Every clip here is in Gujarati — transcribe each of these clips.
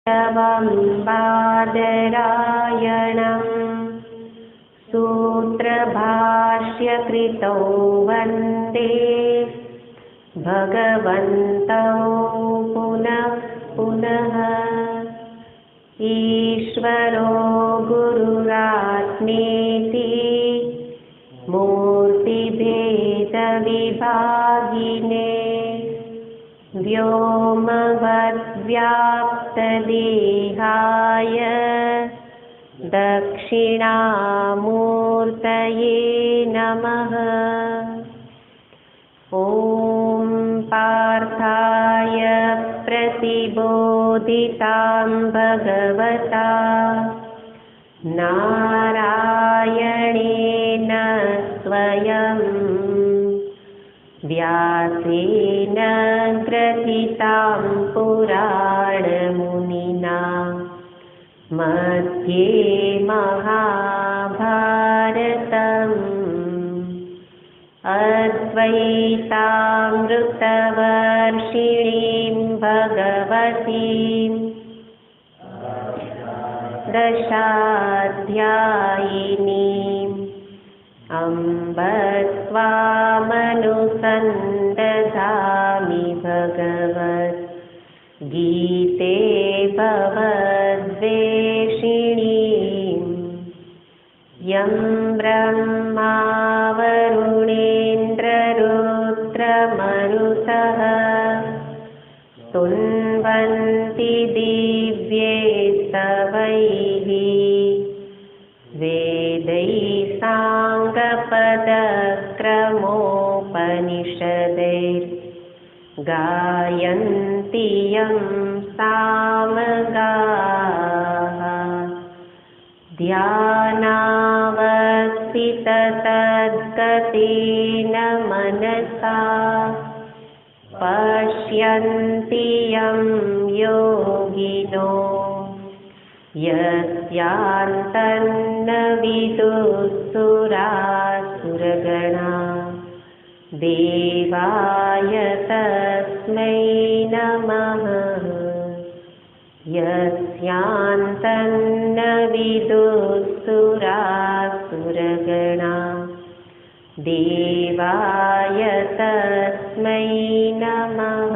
तवं बादरायणं सूत्रभाष्यकृतौ वन्दे भगवन्तौ पुनः पुनः। ईश्वरो गुरुरात्मेति मूर्तिभेदविभागिने व्योमवद्व्याप्तदेहाय दक्षिणामूर्तये नमः। ॐ पार्थाय प्रतिबोधितां भगवता नारायणेन स्वयं व्यासेन ग्रथितां पुराणमुनिना मध्ये महाभारतम् अद्वैतामृतवर्षिणीं भगवतीं दशाध्यायिनीम् अम्ब त्वामनुसन्दधामि भगवद्गीते भवद्वेषिणीं यं ब्रह्मा वरुणेन्द्ररुद्रमरुतः स्तुन्वन्ति दिव्यैस्तवैः वेदैः साङ्गपदक्रमोपनिषदैर्गायन्ति यं सामगाः ध्यानावस्थिततद्गतेन मनसा पश्यन्ति यं योगिनो यस्यान्तन्न विदुःसुरासुरगणा देवाय तस्मै नमः। यस्यान्तन्न विदुःसुरासुरगणा देवाय तस्मै नमः।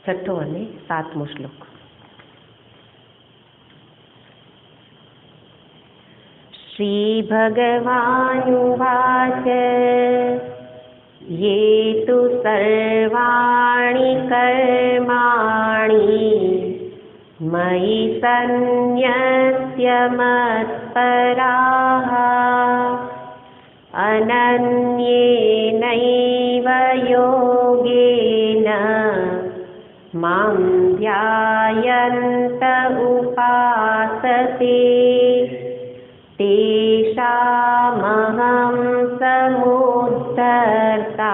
छठो અને સાતમો શ્લોક। श्रीभगवानुवाच ये तु सर्वाणि कर्माणि मयि सन्न्यस्य मत्पराः अनन्येनैव योगेन मां ध्यायन्त उपासते तेषामहं समुद्धर्ता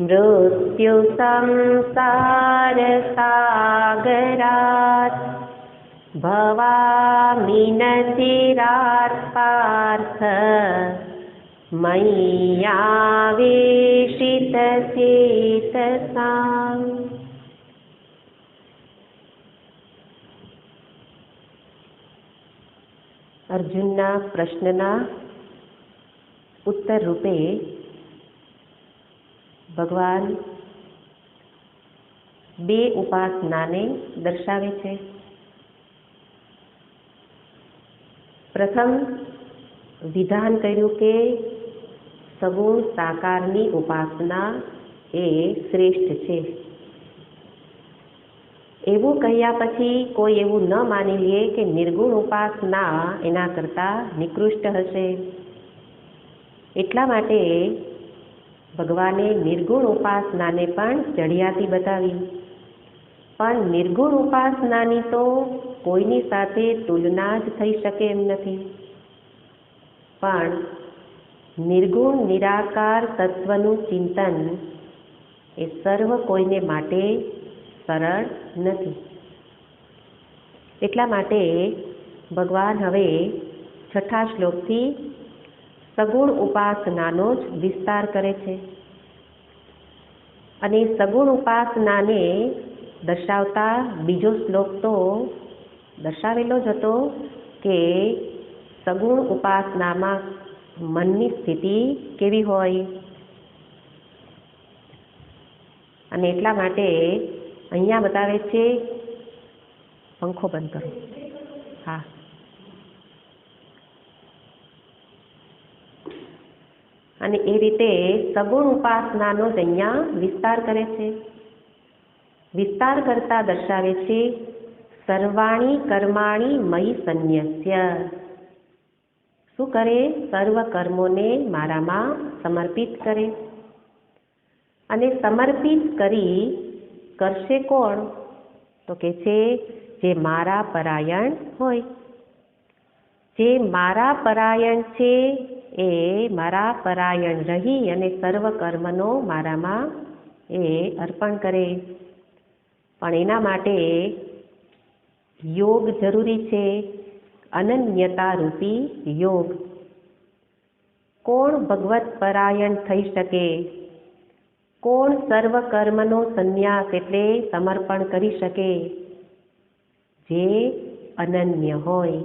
मृत्युसंसारसागरात् भवामि न चिरात् पार्थ मय्यावेशितचेतसाम्। अर्जुनना प्रश्नना उत्तर रूपे भगवान बे उपासनाने दर्शावे छे। प्रथम विधान कर्યું કે સગુણ સાકારની ઉપાસના એ શ્રેષ્ઠ છે। એવું કહ્યા પછી કોઈ એવું ન માની લે કે નિર્ગુણ ઉપાસના એના કરતા નિકૃષ્ટ હશે। એટલા માટે ભગવાને નિર્ગુણ ઉપાસનાને પણ ચઢિયાતી બતાવી। પણ નિર્ગુણ ઉપાસનાની તો કોઈની સાથે તુલના જ થઈ શકે એમ નથી। પણ નિર્ગુણ નિરાકાર તત્વનું ચિંતન એ સર્વ કોઈને માટે સરળ નથી। એટલા માટે ભગવાન હવે 6થા શ્લોકથી સગુણ ઉપાસનાનો જ વિસ્તાર કરે છે. અને સગુણ ઉપાસનાને દર્શાવતા બીજો શ્લોક તો દર્શાવેલો જ હતો કે સગુણ ઉપાસનામાં મનની સ્થિતિ કેવી હોય. અને એટલા માટે અહીંયા બતાવે છે, પંખો બંધ કરો. હા, અને એ રીતે સગુણ ઉપાસનાનો જ અહીંયા વિસ્તાર કરે છે. વિસ્તાર કરતા દર્શાવે છે સર્વાણી કર્માણી મયી સંન્યસ્ય. શું કરે? સર્વ કર્મોને મારામાં સમર્પિત કરે. અને સમર્પિત કરી કરશે કોણ? તો કે છે જે મારા પરાયણ હોય. જે મારા પરાયણ છે એ મારા પરાયણ રહી અને સર્વ કર્મનો મારામાં એ અર્પણ કરે. પણ એના માટે યોગ જરૂરી છે, અનન્યતા રૂપી યોગ. કોણ ભગવત પરાયણ થઈ શકે? કોણ સર્વ કર્મનો સંન્યાસ એટલે સમર્પણ કરી શકે? જે અનન્ય હોય,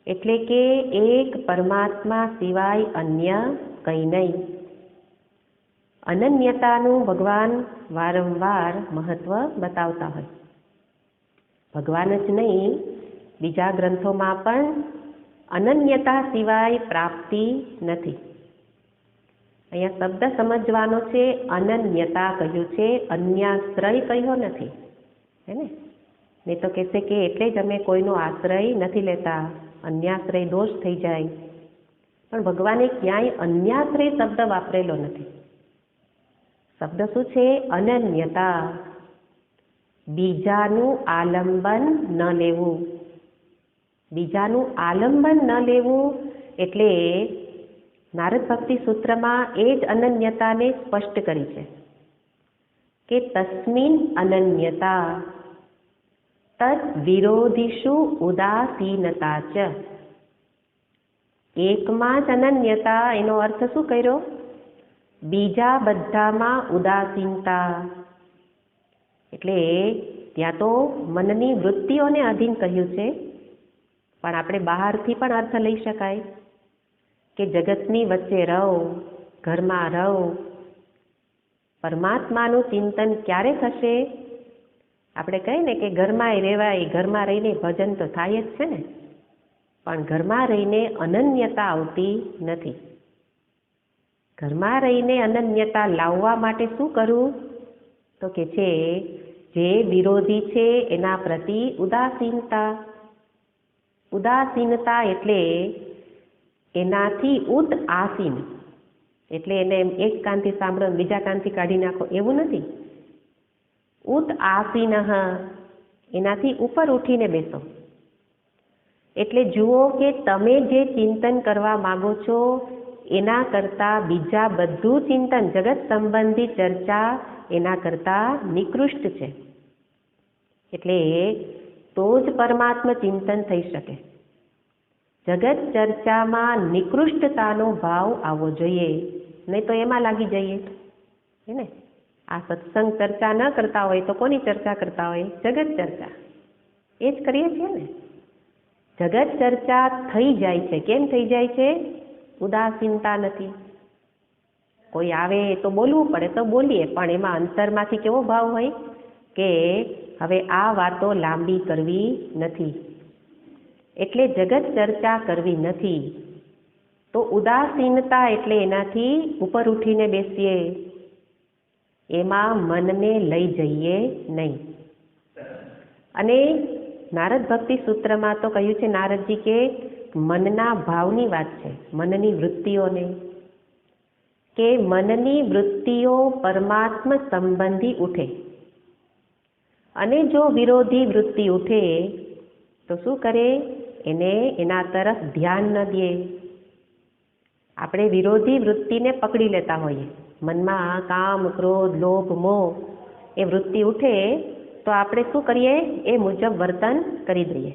એટલે કે એક પરમાત્મા સિવાય અન્ય કંઈ નહીં. અનન્યતાનું ભગવાન વારંવાર મહત્વ બતાવતા હોય. ભગવાન જ નહીં, બીજા ગ્રંથોમાં પણ અનન્યતા સિવાય પ્રાપ્તિ નથી. અહીંયા શબ્દ સમજવાનો છે. અનન્યતા કહ્યું છે, અન્યાશ્રય કહ્યો નથી. હે ને? નહીં તો કહેશે કે એટલે જ અમે કોઈનો આશ્રય નથી લેતા, અન્યાશ્રય દોષ થઈ જાય. પણ ભગવાને ક્યાંય અન્યાશ્રય શબ્દ વાપરેલો નથી. શબ્દ શું છે? અનન્યતા. બીજાનું આલંબન ન લેવું. બીજાનું આલંબન ન લેવું એટલે નારદ ભક્તિ સૂત્રમાં એ જ અનન્યતાને સ્પષ્ટ કરી છે કે તસ્મિન અનન્યતા તદ વિરોધીષુ ઉદાસીનતા ચ. એકમાં જ અનન્યતા, એનો અર્થ શું કર્યો? બીજા બધામાં ઉદાસીનતા. એટલે ત્યાં તો મનની વૃત્તિઓને અધીન કહ્યું છે, પણ આપણે બહારથી પણ અર્થ લઈ શકાય કે જગતની વચ્ચે રહો, ઘરમાં રહો. પરમાત્માનું ચિંતન ક્યારે થશે? આપણે કહીએ ને કે ઘરમાં રહેવાય, ઘરમાં રહીને ભજન તો થાય જ છે ને, પણ ઘરમાં રહીને અનન્યતા આવતી નથી. ઘરમાં રહીને અનન્યતા લાવવા માટે શું કરવું? તો કે છે જે વિરોધી છે એના પ્રતિ ઉદાસીનતા. ઉદાસીનતા એટલે એનાથી ઉદ આસીન, એટલે એને એક કાનથી સાંભળો બીજા કાનથી કાઢી નાખો એવું નથી. ઉદ આસીન, એનાથી ઉપર ઉઠીને બેસો. એટલે જુઓ કે તમે જે ચિંતન કરવા માગો છો એના કરતાં બીજા બધું ચિંતન, જગત સંબંધી ચર્ચા એના કરતાં નિકૃષ્ટ છે. એટલે તો જ પરમાત્મા ચિંતન થઈ શકે. જગત ચર્ચામાં નિકૃષ્ટતાનો ભાવ આવવો જોઈએ, નહીં તો એમાં લાગી જઈએ. હે ને? આ સત્સંગ ચર્ચા ન કરતા હોય તો કોની ચર્ચા કરતા હોય? જગત ચર્ચા. એ જ કરીએ છીએ ને. જગત ચર્ચા થઈ જાય છે. કેમ થઈ જાય છે? ઉદાસીનતા નથી. કોઈ આવે તો બોલવું પડે તો બોલીએ, પણ એમાં અંતરમાંથી કેવો ભાવ હોય કે હવે આ વાતો લાંબી કરવી નથી, એટલે જગત ચર્ચા કરવી નથી. તો ઉદાસીનતા એટલે એનાથી ઉપર ઉઠીને બેસીએ, એમાં મનને લઈ જઈએ નહીં. અને નારદ ભક્તિ સૂત્રમાં તો કહ્યું છે નારદજી કે મનના ભાવની વાત છે, મનની વૃત્તિઓને, કે મનની વૃત્તિઓ પરમાત્મા સંબંધી ઉઠે. અને જો વિરોધી વૃત્તિ ઉઠે તો શું કરે? એને એના તરફ ધ્યાન ન દે. આપણે વિરોધી વૃત્તિને પકડી લેતા હોઈએ. મનમાં કામ, ક્રોધ, લોભ, મોહ એ વૃત્તિ ઉઠે તો આપણે શું કરીએ? એ મુજબ વર્તન કરી દઈએ.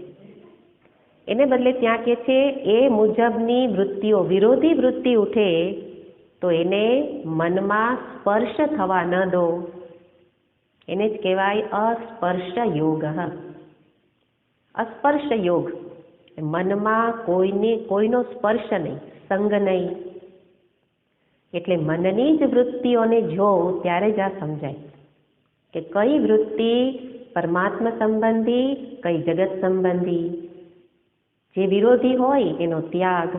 એને બદલે ત્યાં કહે છે એ મુજબની વૃત્તિઓ, વિરોધી વૃત્તિ ઉઠે તો એને મનમાં સ્પર્શ થવા ન દો. એને જ કહેવાય અસ્પર્શ યોગ. અસ્પર્શ યોગ, મનમાં કોઈનો સ્પર્શ નહીં, સંગ નહીં. એટલે મનની જ વૃત્તિઓને જો ત્યારે જ આ સમજાય કે કઈ વૃત્તિ પરમાત્મા સંબંધી, કઈ જગત સંબંધી. જે વિરોધી હોય એનો ત્યાગ,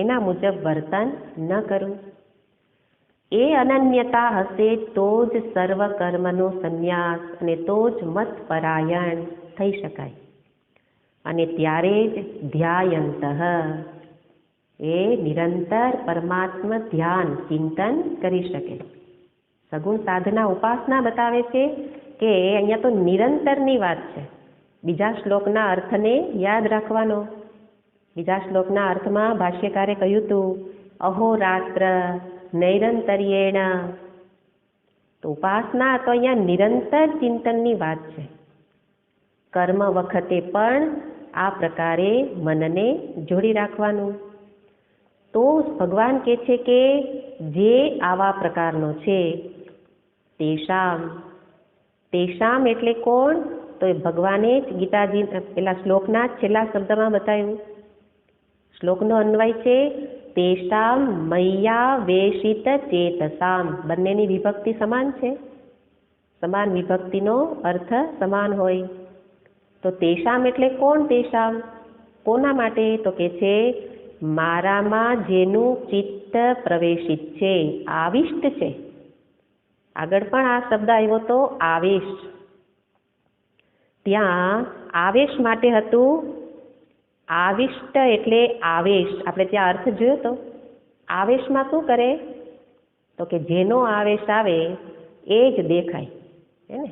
એના મુજબ વર્તન ન કરવું. એ અનન્યતા હશે તો જ સર્વ કર્મનો સંન્યાસ અને તો જ મત પરાયણ થઈ શકાય. અને ત્યારે જ ધ્યાયંત, એ નિરંતર પરમાત્મા ધ્યાન ચિંતન કરી શકે. સગુણ સાધના ઉપાસના બતાવે છે કે અહીંયા તો નિરંતરની વાત છે. બીજા શ્લોકના અર્થને યાદ રાખવાનો. બીજા શ્લોકના અર્થમાં ભાષ્યકારે કહ્યું હતું અહોરાત્ર નૈરંતર્યેણ. તો ઉપાસના તો અહીંયા નિરંતર ચિંતનની વાત છે. કર્મ વખતે પણ આ પ્રકારે મનને જોડી રાખવાનું. તો ભગવાન કહે છે કે જે આવા પ્રકારનો છે તેષામ એટલે કોણ? તો એ ભગવાને જ ગીતાજી પેલા શ્લોકના છેલ્લા શબ્દમાં બતાવ્યું. શ્લોકનો અન્વય છે તેષામ મૈયા વેશિત ચેતસામ. બંનેની વિભક્તિ સમાન છે, સમાન વિભક્તિનો અર્થ સમાન હોય. તો તેષામ એટલે કોણ? તેષામ કોના માટે? તો કે છે મારામાં જેનું ચિત્ત પ્રવેશિત છે, આવિષ્ટ છે. આગળ પણ આ શબ્દ આવ્યો તો આવેશ. ત્યાં આવેશ માટે હતું. આવિષ્ટ એટલે આવેશ. આપણે ત્યાં અર્થ જોયો તો આવેશમાં શું કરે? તો કે જેનો આવેશ આવે એ જ દેખાય. હે ને?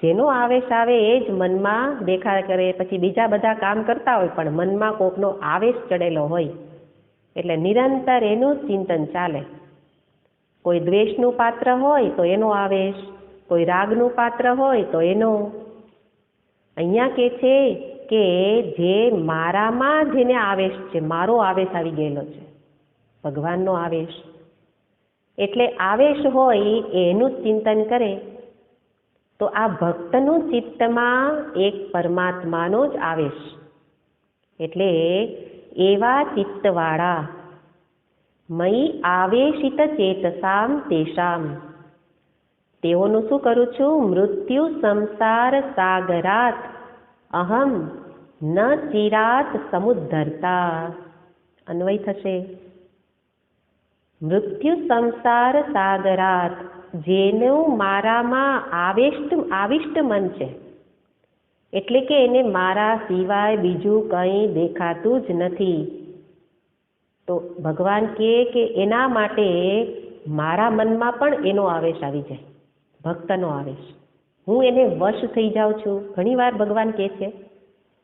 જેનો આવેશ આવે એ જ મનમાં દેખાય કરે. પછી બીજા બધા કામ કરતા હોય પણ મનમાં કોકનો આવેશ ચડેલો હોય એટલે નિરંતર એનું ચિંતન ચાલે. કોઈ દ્વેષનું પાત્ર હોય તો એનો આવેશ, કોઈ રાગનું પાત્ર હોય તો એનો. અહીંયા કે છે કે જે મારામાં જેને આવેશ છે, મારો આવેશ આવી ગયેલો છે, ભગવાનનો આવેશ. એટલે આવેશ હોય એનું ચિંતન કરે તો આ ભક્તનું ચિત્તમાં એક પરમાત્માનો જ આવેશ. એટલે એવા ચિત્તવાળા મયી આવેશિત ચેતસામ તેષામ. તેઓનું શું કરું છું? મૃત્યુ સંસાર સાગરાત અહમ ન ચિરાત સમુદ્ધરતા. અન્વય થશે મૃત્યુ સંસાર સાગરાત. જેનું મારામાં આવિષ્ટ મન છે, એટલે કે એને મારા સિવાય બીજું કંઈ દેખાતું જ નથી. તો ભગવાન કહે કે એના માટે મારા મનમાં પણ એનો આવેશ આવી જાય, ભક્તનો આવેશ. હું એને વશ થઈ જાઉં છું. ઘણીવાર ભગવાન કહે છે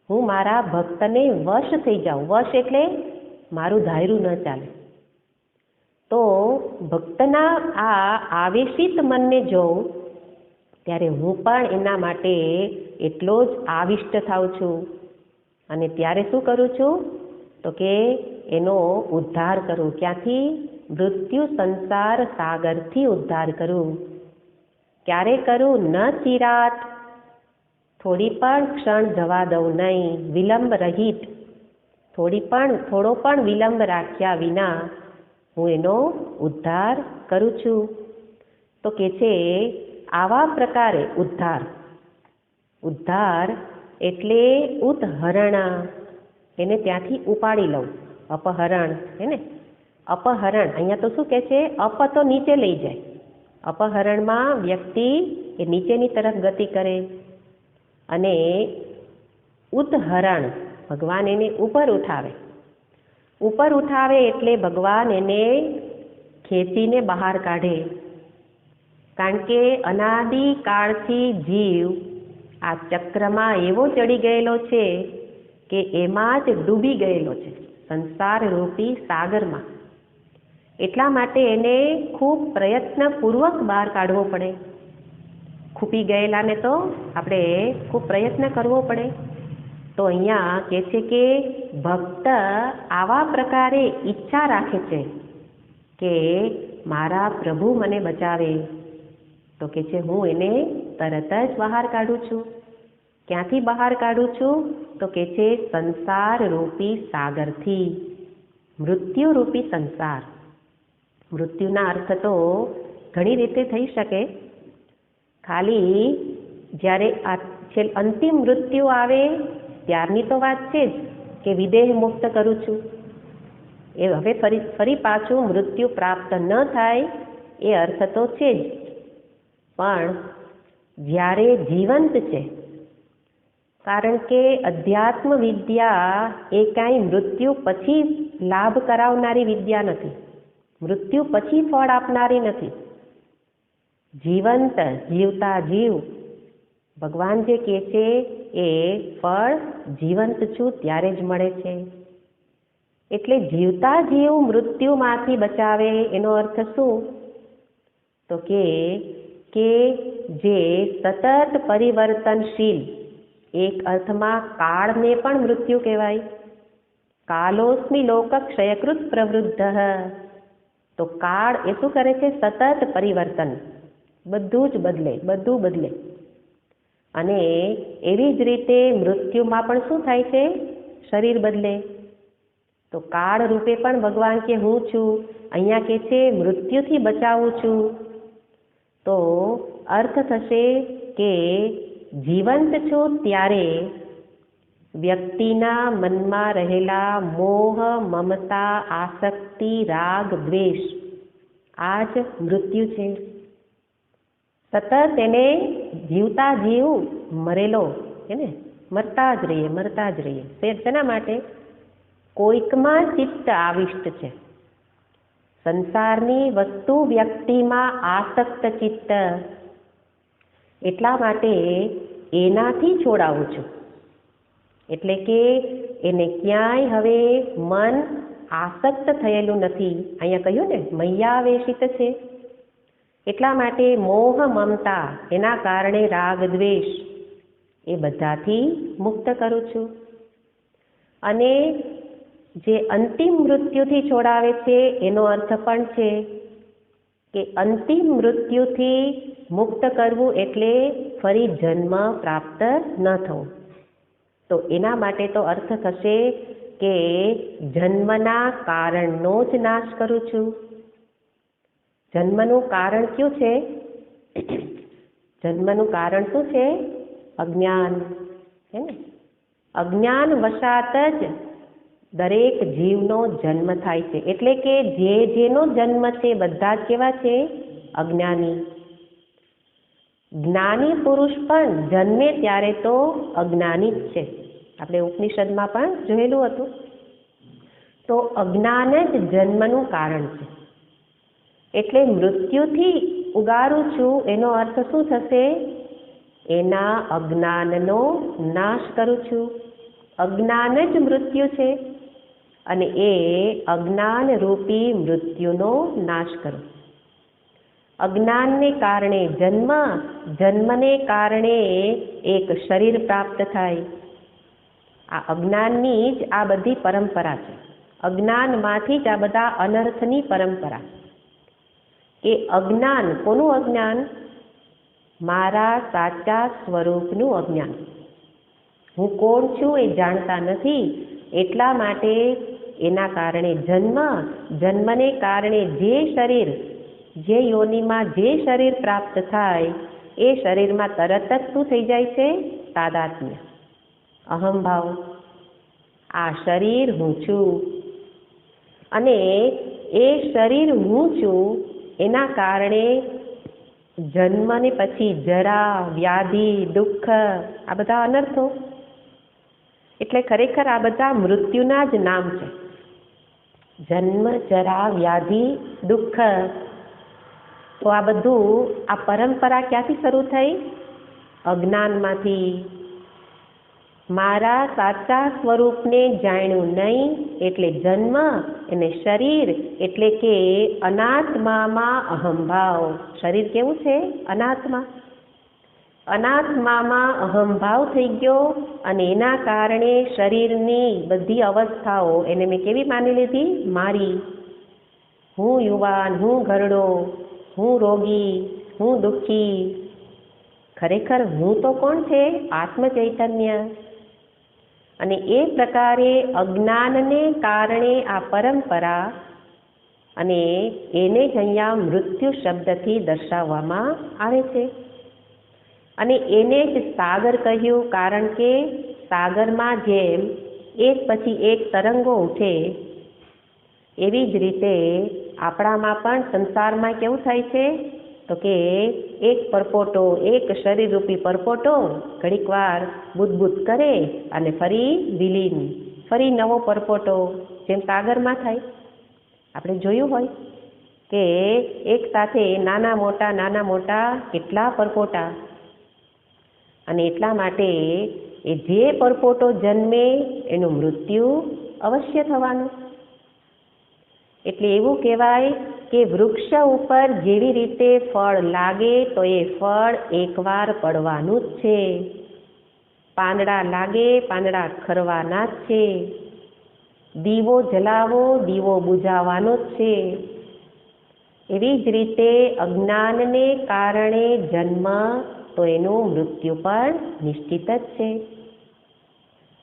હું મારા ભક્તને વશ થઈ જાઉં. વશ એટલે મારું ધાર્યું ન ચાલે. તો ભક્તના આ આવેશિત મનને જોઉં ત્યારે હું પણ એના માટે એટલો જ આવિષ્ટ થાઉં છું. અને ત્યારે શું કરું છું? તો કે એનો ઉદ્ધાર કરું. ક્યાંથી? મૃત્યુ સંસાર સાગરથી ઉદ્ધાર કરું. ક્યારે કરું? ન ચિરાત, થોડી પણ ક્ષણ જવા દઉં નહીં. વિલંબ રહિત, થોડો પણ વિલંબ રાખ્યા વિના હું એનો ઉદ્ધાર કરું છું. તો કે છે આવા પ્રકારે ઉદ્ધાર એટલે ઉત્હરણ. એને ત્યાંથી ઉપાડી લઉં. અપહરણ, હે ને? અપહરણ. અહીંયા તો શું કહે છે? અપ તો નીચે લઈ જાય. અપહરણમાં વ્યક્તિ એ નીચેની તરફ ગતિ કરે. અને ઉત્હરણ ભગવાન એને ઉપર ઉઠાવે. ઉપર ઉઠાવે એટલે ભગવાન એને ખેંચીને બહાર કાઢે. કારણ કે અનાદિ કાળથી જીવ આ ચક્રમાં એવો ચડી ગયેલો છે કે એમાં જ ડૂબી ગયેલો છે, સંસાર રૂપી સાગરમાં. એટલા માટે એને ખૂબ પ્રયત્નપૂર્વક બહાર કાઢવો પડે, ખૂપી ગયેલાને તો આપણે ખૂબ પ્રયત્ન કરવો પડે. તો અહીંયા કહે છે કે ભક્ત આવા પ્રકારે ઈચ્છા રાખે છે કે મારા પ્રભુ મને બચાવે. તો કહે છે હું એને તરત જ બહાર કાઢું છું. ક્યાંથી બહાર કાઢું છું? તો કહે છે સંસાર રૂપી સાગરથી. મૃત્યુ રૂપી સંસાર. મૃત્યુના અર્થ તો ઘણી રીતે થઈ શકે. ખાલી જ્યારે અંતિમ મૃત્યુ આવે ત્યારની તો વાત છે જ કે વિદેહ મુક્ત કરું છું. એ હવે ફરી પાછું મૃત્યુ પ્રાપ્ત ન થાય એ અર્થ તો છે જ. પણ જ્યારે જીવંત છે, કારણ કે અધ્યાત્મ વિદ્યા એ કાંઈ મૃત્યુ પછી લાભ કરાવનારી વિદ્યા નથી, મૃત્યુ પછી ફળ આપનારી નથી. જીવંત જીવતા જીવ ભગવાન જે કહે છે એ ફળ જીવંત છું ત્યારે જ મળે છે. એટલે જીવતા જીવ મૃત્યુમાંથી બચાવે એનો અર્થ શું? તો કે જે સતત પરિવર્તનશીલ, એક અર્થમાં કાળને પણ મૃત્યુ કહેવાય. કાલોસ્મિ લોક ક્ષયકૃત પ્રવૃદ્ધ. તો કાળ એ શું કરે છે? સતત પરિવર્તન, બધું જ બદલે. અને એવી જ રીતે મૃત્યુમાં પણ શું થાય છે? શરીર બદલે. તો કાળ રૂપે પણ ભગવાન કે હું છું. અહીંયા કે છે મૃત્યુથી બચાવું છું. તો અર્થ થશે કે જીવંત છો ત્યારે વ્યક્તિના મનમાં રહેલા મોહ, મમતા, આસક્તિ, રાગ, દ્વેષ આ જ મૃત્યુ છે. સતત એને જીવતા જીવ મરેલો છે ને, મરતા જ રહીએ. શેના માટે? કોઈકમાં ચિત્ત આવિષ્ટ છે. સંસારની વસ્તુ વ્યક્તિમાં આસક્ત ચિત્ત, એટલા માટે એનાથી છોડાવું છું. એટલે કે એને ક્યાંય હવે મન આસક્ત થયેલું નથી. અહીંયા કહ્યું ને મય્યાવેશિત છે. એટલા માટે મોહ, મમતા, એના કારણે રાગ, દ્વેષ એ બધાથી મુક્ત કરું છું. અને જે અંતિમ મૃત્યુથી છોડાવે છે એનો અર્થ પણ છે કે અંતિમ મૃત્યુથી મુક્ત કરવું એટલે ફરી જન્મ પ્રાપ્ત ન થવું. તો એના માટે તો અર્થ થશે કે જન્મના કારણનો જ નાશ કરું છું. જન્મનું કારણ કયું છે? જન્મનું કારણ શું છે? અજ્ઞાન છે ને. અજ્ઞાન વશાત જ દરેક જીવનો જન્મ થાય છે. એટલે કે જેનો જન્મ છે બધા જ કેવા છે? અજ્ઞાની. જ્ઞાની પુરુષ પણ જન્મે ત્યારે તો અજ્ઞાની જ છે. આપણે ઉપનિષદમાં પણ જોયેલું હતું. તો અજ્ઞાન જ જન્મનું કારણ છે. એટલે મૃત્યુથી ઉગારું છું એનો અર્થ શું થશે? એના અજ્ઞાનનો નાશ કરું છું. અજ્ઞાન જ મૃત્યુ છે અને એ અજ્ઞાન રૂપી મૃત્યુનો નાશ કરો. અજ્ઞાનને કારણે જન્મ, જન્મને કારણે એક શરીર પ્રાપ્ત થાય. આ અજ્ઞાનની જ આ બધી પરંપરા છે. અજ્ઞાનમાંથી જ આ બધા અનર્થની પરંપરા. એ અજ્ઞાન, કોનું અજ્ઞાન? મારા સાચા સ્વરૂપનું અજ્ઞાન. હું કોણ છું એ જાણતા નથી. એટલા માટે એના કારણે જન્મને કારણે જે શરીર, જે યોનિમાં જે શરીર પ્રાપ્ત થાય એ શરીરમાં તરત જ શું થઈ જાય છે? તાદાત્મ્ય, અહંભાવ. આ શરીર હું છું અને એ શરીર હું છું એના કારણે જન્મને પછી જરા, વ્યાધિ, દુઃખ આ બધા અનર્થો. એટલે ખરેખર આ બધા મૃત્યુના જ નામ છે. જન્મ, જરા, વ્યાધિ, દુઃખ. તો આ બધું, આ પરંપરા ક્યાંથી શરૂ થઈ? અજ્ઞાનમાંથી. મારા સાચા સ્વરૂપને જાણ્યું નહીં એટલે જન્મ, અને શરીર એટલે કે અનાત્મામાં અહંભાવ. શરીર કેવું છે? અનાત્મા. અનાત્મામાં અહંભાવ થઈ ગયો અને એના કારણે શરીરની બધી અવસ્થાઓ એને મેં કેવી માની લીધી? મારી. હું યુવાન, હું ઘરડો, હું રોગી, હું દુઃખી. ખરેખર હું તો કોણ છે? આત્મ ચૈતન્ય. અને એ પ્રકારે અજ્ઞાનને કારણે આ પરંપરા અને એને જ અહીંયા મૃત્યુ શબ્દથી દર્શાવવામાં આવે છે. અને એને જ સાગર કહ્યું, કારણ કે સાગરમાં જેમ એક પછી એક તરંગો ઉઠે એવી જ રીતે આપણામાં પણ સંસારમાં કેવું થાય છે? તો કે એક પરપોટો, એક શરીરરૂપી પરપોટો ઘડીક વાર બુદબુદ કરે અને ફરી વિલીન, ફરી નવો પરપોટો, જેમ સાગરમાં થાય. આપણે જોયું હોય કે એક સાથે નાના મોટા કેટલા પરપોટા, અને એટલા માટે એ જે પરપોટો જન્મે એનું મૃત્યુ અવશ્ય થવાનું. એટલે એવું કહેવાય કે વૃક્ષ ઉપર જેવી રીતે ફળ લાગે તો એ ફળ એકવાર પડવાનું જ છે. પાંદડા લાગે, પાંદડા ખરવાના જ છે. દીવો જલાવો, દીવો બુઝાવવાનો જ છે. એવી જ રીતે અજ્ઞાનને કારણે જન્મ તો એનું મૃત્યુ પણ નિશ્ચિત જ છે.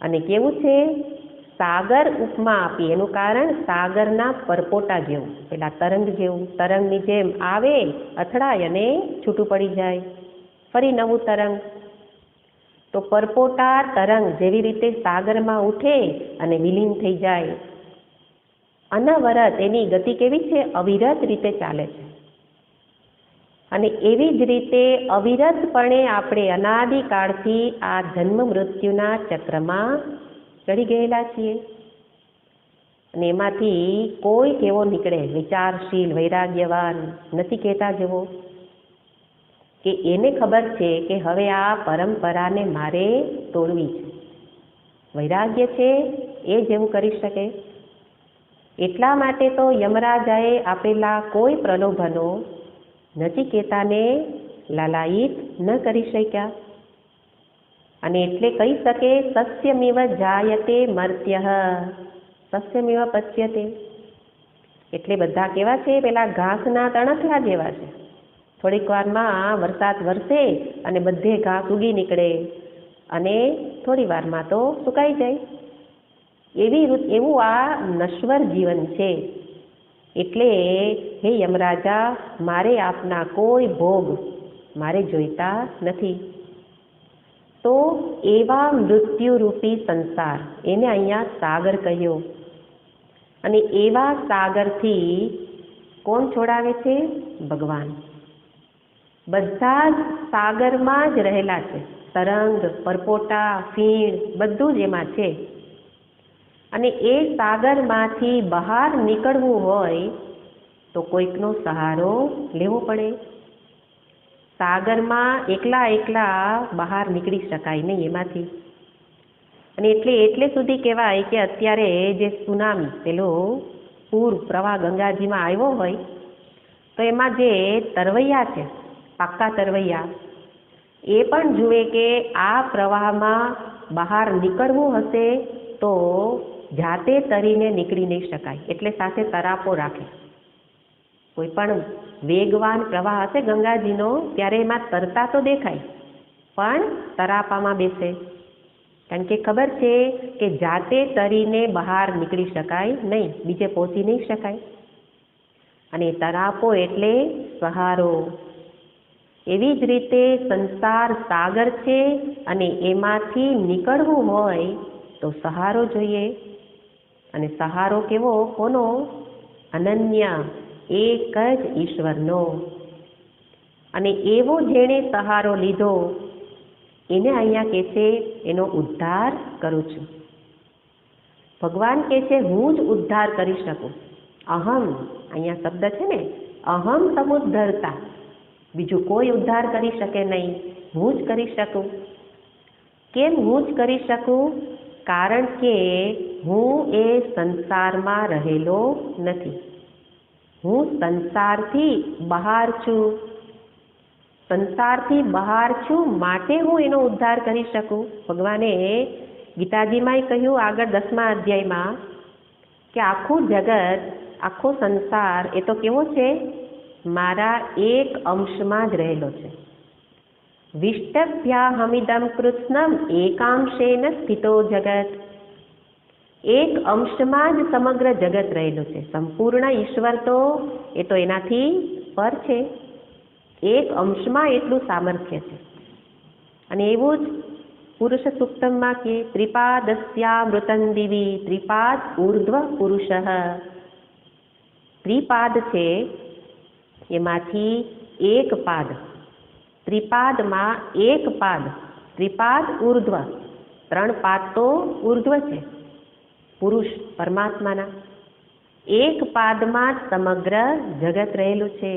અને કેવું છે? સાગર ઉપમા આપી. એનું કારણ સાગરના પરપોટા જેવું, પેલા તરંગ જેવું. તરંગની જેમ આવે, અથડાય અને છૂટું પડી જાય, ફરી નવું તરંગ. તો પરપોટા તરંગ જેવી રીતે સાગરમાં ઉઠે અને વિલીન થઈ જાય, અનવરત એની ગતિ કેવી છે? અવિરત રીતે ચાલે છે. અને એવી જ રીતે અવિરતપણે આપણે અનાદિકાળથી આ જન્મ મૃત્યુના ચક્રમાં ચડી ગયેલા છીએ. અને એમાંથી કોઈ કેવો નીકળે વિચારશીલ, વૈરાગ્યવાન, નથી કહેતા જેવો, કે એને ખબર છે કે હવે આ પરંપરાને મારે તોડવી છે. વૈરાગ્ય છે એ જેવું કરી શકે. એટલા માટે તો યમરાજાએ આપેલા કોઈ પ્રલોભનો નચિકેતાને લાલાયિત ન કરી શક્યા. અને એટલે કહી શકે સસ્યમિવ જાયતે મર્ત્યઃ સસ્યમિવ પચ્યતે. એટલે બધા કેવા છે? પેલા ઘાસના તણખલા જેવા છે. થોડીક વારમાં વરસાદ વરસે અને બધે ઘાસ ઉગી નીકળે અને થોડી વારમાં તો સુકાઈ જાય. એવું આ નશ્વર જીવન છે. એટલે હે યમરાજા, મારે આપના કોઈ ભોગ મારે જોઈતા નથી. તો એવા મૃત્યુરૂપી સંસાર, એને અહીંયા સાગર કહ્યો. અને એવા સાગરથી કોણ છોડાવે છે? ભગવાન. બધા જ સાગરમાં જ રહેલા છે. તરંગ, પરપોટા, ફીણ બધું જ એમાં છે. અને એ સાગરમાંથી બહાર નીકળવું હોય તો કોઈકનો સહારો લેવો પડે. સાગરમાં એકલા બહાર નીકળી શકાય નહીં એમાંથી. અને એટલે સુધી કહેવાય કે અત્યારે જે સુનામી, પેલો પૂર પ્રવાહ ગંગાજીમાં આવ્યો હોય તો એમાં જે તરવૈયા છે, પાક્કા તરવૈયા, એ પણ જુએ કે આ પ્રવાહમાં બહાર નીકળવું હશે તો જાતે તરીને નીકળી નહીં શકાય, એટલે સાથે તરાપો રાખે. કોઈ પણ વેગવાન પ્રવાહ હશે ગંગાજીનો ત્યારે એમાં તરતા તો દેખાય, પણ તરાપામાં બેસે. કારણ કે ખબર છે કે જાતે તરીને બહાર નીકળી શકાય નહીં, બીજે પહોંચી નહીં શકાય. અને તરાપો એટલે સહારો. એવી જ રીતે સંસાર સાગર છે અને એમાંથી નીકળવું હોય તો સહારો જોઈએ. અને સહારો કેવો? કોનો? અનન્ય, એક જ ઈશ્વરનો. અને એવો જેણે સહારો લીધો એને અહીંયા કહે છે એનો ઉદ્ધાર કરું છું. ભગવાન કહે છે હું જ ઉદ્ધાર કરી શકું. અહમ, અહીંયા શબ્દ છે ને, અહમ સમુદ્ધરતા. બીજું કોઈ ઉદ્ધાર કરી શકે નહીં, હું જ કરી શકું. કેમ હું જ કરી શકું? કારણ કે હું એ સંસારમાં રહેલો નથી. હું સંસારથી બહાર છું. સંસારથી બહાર છું માટે હું એનો ઉદ્ધાર કરી શકું. ભગવાને ગીતાજીમાંય કહ્યું આગળ 10મા અધ્યાયમાં કે આખું જગત, આખો સંસાર એ તો કેવો છે? મારા એક અંશમાં જ રહેલો છે. વિષ્ટભ્યાહમિદમ કૃત્સ્નમ એકાંશેન સ્થિતો જગત. એક અંશમાં જ સમગ્ર જગત રહેલું છે. સંપૂર્ણ ઈશ્વર તો એ તો એનાથી પર છે. એક અંશમાં એટલું સામર્થ્ય છે. અને એવું જ પુરુષ સૂક્તમમાં કે ત્રિપાદસ્યામૃતં દિવી ત્રિપાદ ઉર્ધ્વ પુરુષ. ત્રિપાદ છે એમાંથી એક પાદ, ત્રિપાદમાં એક પાદ, ત્રિપાદ ઉર્ધ્વ, 3 પાદ તો ઉર્ધ્વ છે પુરુષ પરમાત્માના. એક પાદમાં જ સમગ્ર જગત રહેલું છે.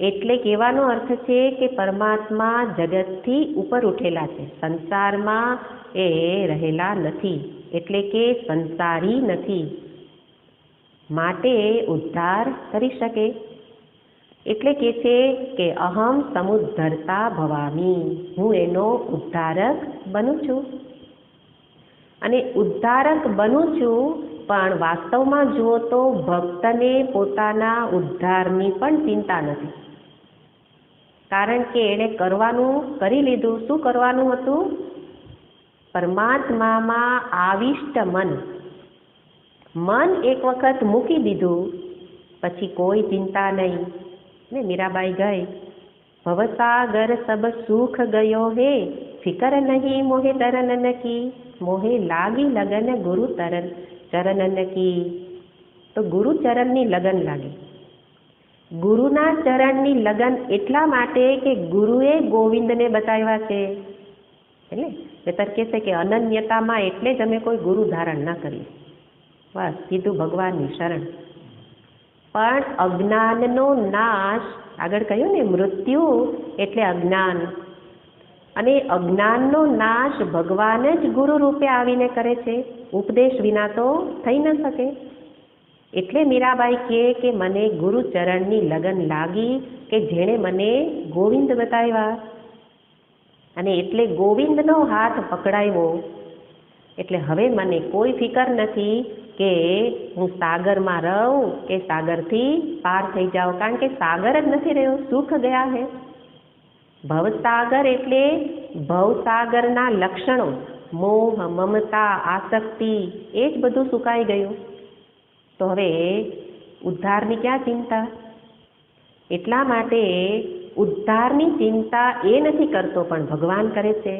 એટલે કહેવાનો અર્થ છે કે પરમાત્મા જગતથી ઉપર ઉઠેલા છે, સંસારમાં એ રહેલા નથી, એટલે કે સંસારી નથી, માટે ઉદ્ધાર કરી શકે. એટલે કે છે કે અહમ સમુદ્ધરતા ભવામી, હું એનો ઉદ્ધારક બનું છું. અને ઉદ્ધારક બનું છું, પણ વાસ્તવમાં જુઓ તો ભક્તને પોતાના ઉદ્ધારની પણ ચિંતા નથી. કારણ કે એણે કરવાનું કરી લીધું. શું કરવાનું હતું? પરમાત્મામાં આવિષ્ટ મન એક વખત મૂકી દીધું પછી કોઈ ચિંતા નહીં. ને મીરાબાઈ ગઈ, ભવસાગર સબ સુખ ગયો હે, ફિકર નહીં મોહે તરન કી, મોહે લાગી લગન ગુરુ ચરણ કી. તો ગુરુ ચરણની લગન લાગી. ગુરુના ચરણની લગન એટલા માટે કે ગુરુએ ગોવિંદને બતાવ્યા છે. એટલે બેતર કહે છે કે અનન્યતામાં એટલે જ અમે કોઈ ગુરુ ધારણ ન કરીએ. બસ સીધું ભગવાનની શરણ. પણ અજ્ઞાનનો નાશ, આગળ કહ્યું ને મૃત્યુ એટલે અજ્ઞાન, અને અજ્ઞાનનો નાશ ભગવાન જ ગુરુ રૂપે આવીને કરે છે. ઉપદેશ વિના તો થઈ ન શકે. એટલે મીરાબાઈ કહે કે મને ગુરુ ચરણની લગન લાગી કે જેણે મને ગોવિંદ બતાવ્યા. અને એટલે ગોવિંદનો હાથ પકડાવ્યો. એટલે હવે મને કોઈ ફિકર નથી કે હું સાગરમાં રહું કે સાગરથી પાર થઈ જાઉં, કારણ કે સાગર જ નથી રહ્યો, સુખ ગયા હે. ભવસાગર એટલે ભવસાગરના લક્ષણો, મોહ, મમતા, આસક્તિ, એ જ બધું સુકાઈ ગયું. તો હવે ઉદ્ધારની ક્યાં ચિંતા? એટલા માટે ઉદ્ધારની ચિંતા એ નથી કરતો, પણ ભગવાન કરે છે.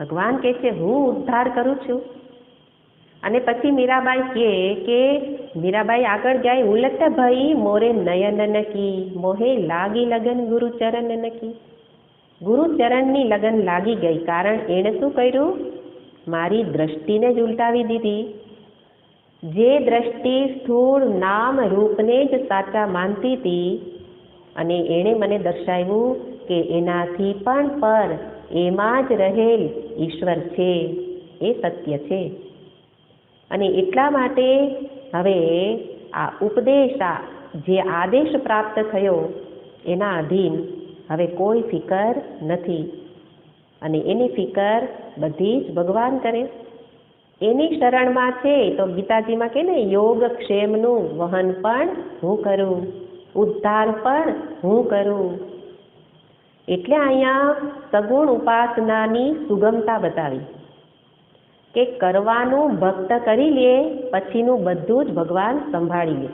ભગવાન કહે છે હું ઉદ્ધાર કરું છું. અને પછી મીરાબાઈ કહે કે મીરાબાઈ આગળ જાય, ઉલટ ભઈ મોરે નયન નકી, મોહે લાગી લગન ગુરુ ચરણ નકી. ગુરુ ચરણની લગન લાગી ગઈ, કારણ એણે શું કર્યું? મારી દ્રષ્ટિને જ ઉલટાવી દીધી. જે દ્રષ્ટિ સ્થૂળ નામ રૂપને જ સાચા માનતી હતી, અને એણે મને દર્શાવ્યું કે એનાથી પણ પર એમાં જ રહેલ ઈશ્વર છે, એ સત્ય છે. અને એટલા માટે હવે આ ઉપદેશ, જે આદેશ પ્રાપ્ત થયો એના અધીન હવે કોઈ ફિકર નથી. અને એની ફિકર બધી જ ભગવાન કરે. એની શરણમાં છે. તો ગીતાજીમાં કે ને યોગક્ષેમનું વહન પણ હું કરું, ઉદ્ધાર પણ હું કરું. એટલે અહીંયા સગુણ ઉપાસનાની સુગમતા બતાવી કે કરવાનું ભક્ત કરી લે, પછીનું બધું જ ભગવાન સંભાળી લે.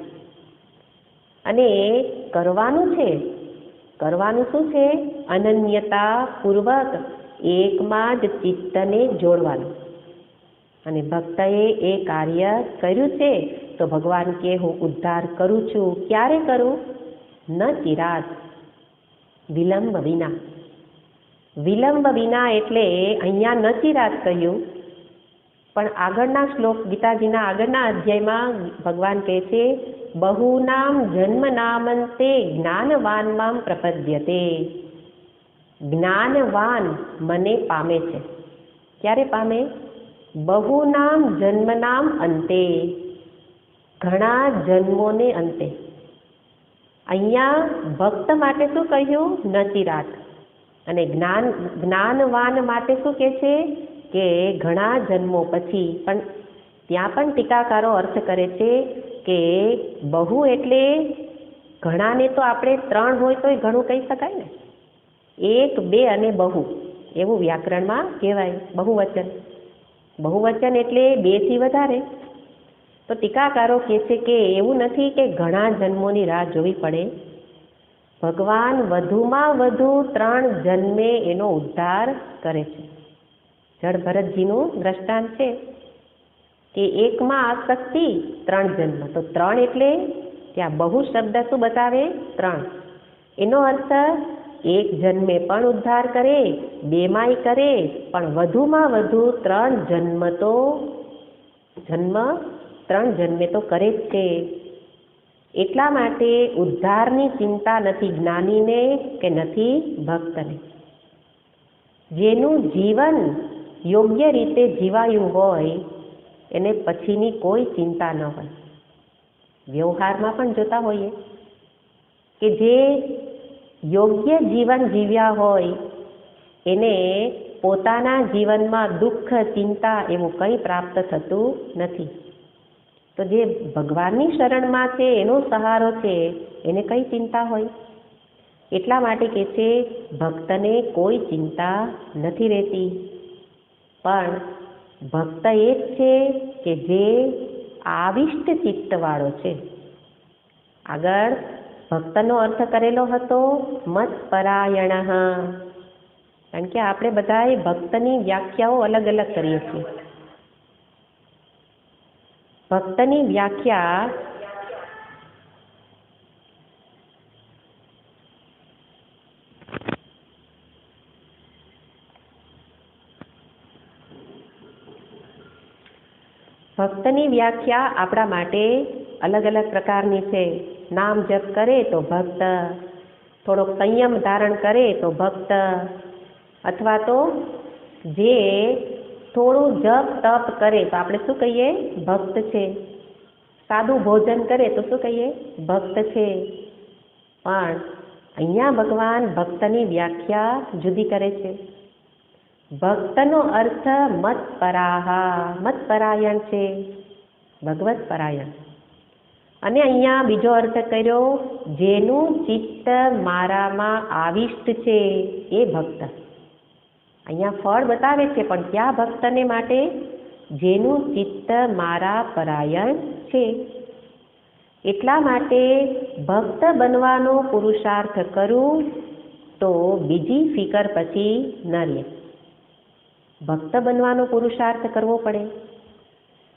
અને કરવાનું છે, કરવાનું શું છે? અનન્યતા પૂર્વક એકમાં જ ચિત્તને જોડવાનું. અને ભક્તએ એ કાર્ય કર્યું છે, તો ભગવાન કે હું ઉદ્ધાર કરું છું. ક્યારે કરું? ન ચિરાત, વિલંબ વિના. વિલંબ વિના એટલે અહીંયા ન ચિરાત કહ્યું, પણ આગળના શ્લોક, ગીતાજીના આગળના અધ્યાયમાં ભગવાન કહે છે બહુનામ જન્મ નામંતે જ્ઞાનવાન મામ પ્રપદ્યતે. જ્ઞાનવાન મને પામે છે. ક્યારે પામે? બહુનામ જન્મનામ અંતે, ઘણા જન્મોને અંતે. અહીંયા ભક્ત માટે શું કહ્યું? નચિરાત. અને જ્ઞાનવાન માટે શું કહે છે કે ઘણા જન્મો પછી. પણ ત્યાં પણ ટીકાકારો અર્થ કરે છે કે બહુ એટલે ઘણાને તો આપણે 3 હોય તોય ઘણું કહી શકાય ને. 1, 2 અને બહુ એવું વ્યાકરણમાં કહેવાય. બહુવચન એટલે 2 થી વધારે. તો ટીકાકારો કહે છે કે એવું નથી કે ઘણા જન્મોની રાહ જોવી પડે. ભગવાન વધુમાં વધુ 3 જન્મે એનો ઉદ્ધાર કરે છે. જળ ભરતજીનું દ્રષ્ટાંત છે કે 1માં આસક્તિ 3 જન્મ. તો 3 એટલે ત્યાં બહુ શબ્દ શું બતાવે? 3. એનો અર્થ 1 જન્મે પણ ઉદ્ધાર કરે, 2માંય કરે, પણ વધુમાં વધુ 3 જન્મે તો કરે જ છે. એટલા માટે ઉદ્ધારની ચિંતા નથી જ્ઞાનીને કે નથી ભક્તને. જેનું જીવન યોગ્ય રીતે જીવાયું હોય એને પછીની કોઈ ચિંતા ન હોય. વ્યવહારમાં પણ જોતા હોઈએ કે જે યોગ્ય જીવન જીવ્યા હોય એને પોતાના જીવનમાં દુઃખ, ચિંતા એવું કંઈ પ્રાપ્ત થતું નથી. તો જે ભગવાનની શરણમાં છે, એનો સહારો છે, એને કઈ ચિંતા હોય? એટલા માટે કે છે ભક્તને કોઈ ચિંતા નથી રહેતી. પણ ભક્ત એ જ છે કે જે આવિષ્ટ ચિત્તવાળો છે. આગળ ભક્તનો અર્થ કરેલો હતો મત્પરાયણ. કારણ કે આપણે બધાએ ભક્તની વ્યાખ્યાઓ અલગ અલગ કરીએ છીએ. ભક્તની વ્યાખ્યા આપણા માટે અલગ અલગ પ્રકારની છે. નામ જપ કરે તો ભક્ત, થોડોક સંયમ ધારણ કરે તો ભક્ત, અથવા તો જે થોડું જપ તપ કરે તો આપણે શું કહીએ? ભક્ત છે. સાદું ભોજન કરે તો શું કહીએ? ભક્ત છે. પણ અહીંયા ભગવાન ભક્તની વ્યાખ્યા જુદી કરે છે. ભક્તનો અર્થ મત્પરાયણ છે, ભગવત પરાયણ. અને અહીંયા બીજો અર્થ કર્યો જેનું ચિત્ત મારામાં આવિષ્ટ છે એ ભક્ત. અહીંયા ફળ બતાવે છે પણ ક્યાં ભક્તને માટે? જેનું ચિત્ત મારા પરાયણ છે. એટલા માટે ભક્ત બનવાનો પુરુષાર્થ કરું તો બીજી ફિકર પછી ન રહે. ભક્ત બનવાનો પુરુષાર્થ કરવો પડે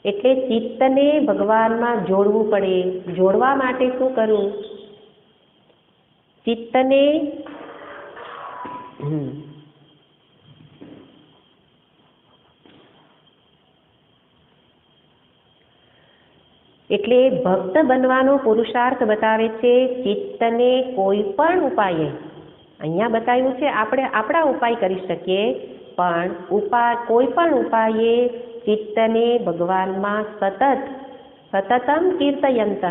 એટલે ચિત્તને ભગવાનમાં જોડવું પડે. જોડવા માટે શું કરવું? ચિત્તને એટલે ભક્ત બનવાનો પુરુષાર્થ બતાવે છે ચિત્તને કોઈ પણ ઉપાયે. અહીંયા બતાવ્યું છે આપણે આપણા ઉપાય કરી શકીએ, પણ કોઈ પણ ઉપાયે ચિત્તને ભગવાનમાં સતતમ કીર્તયંત.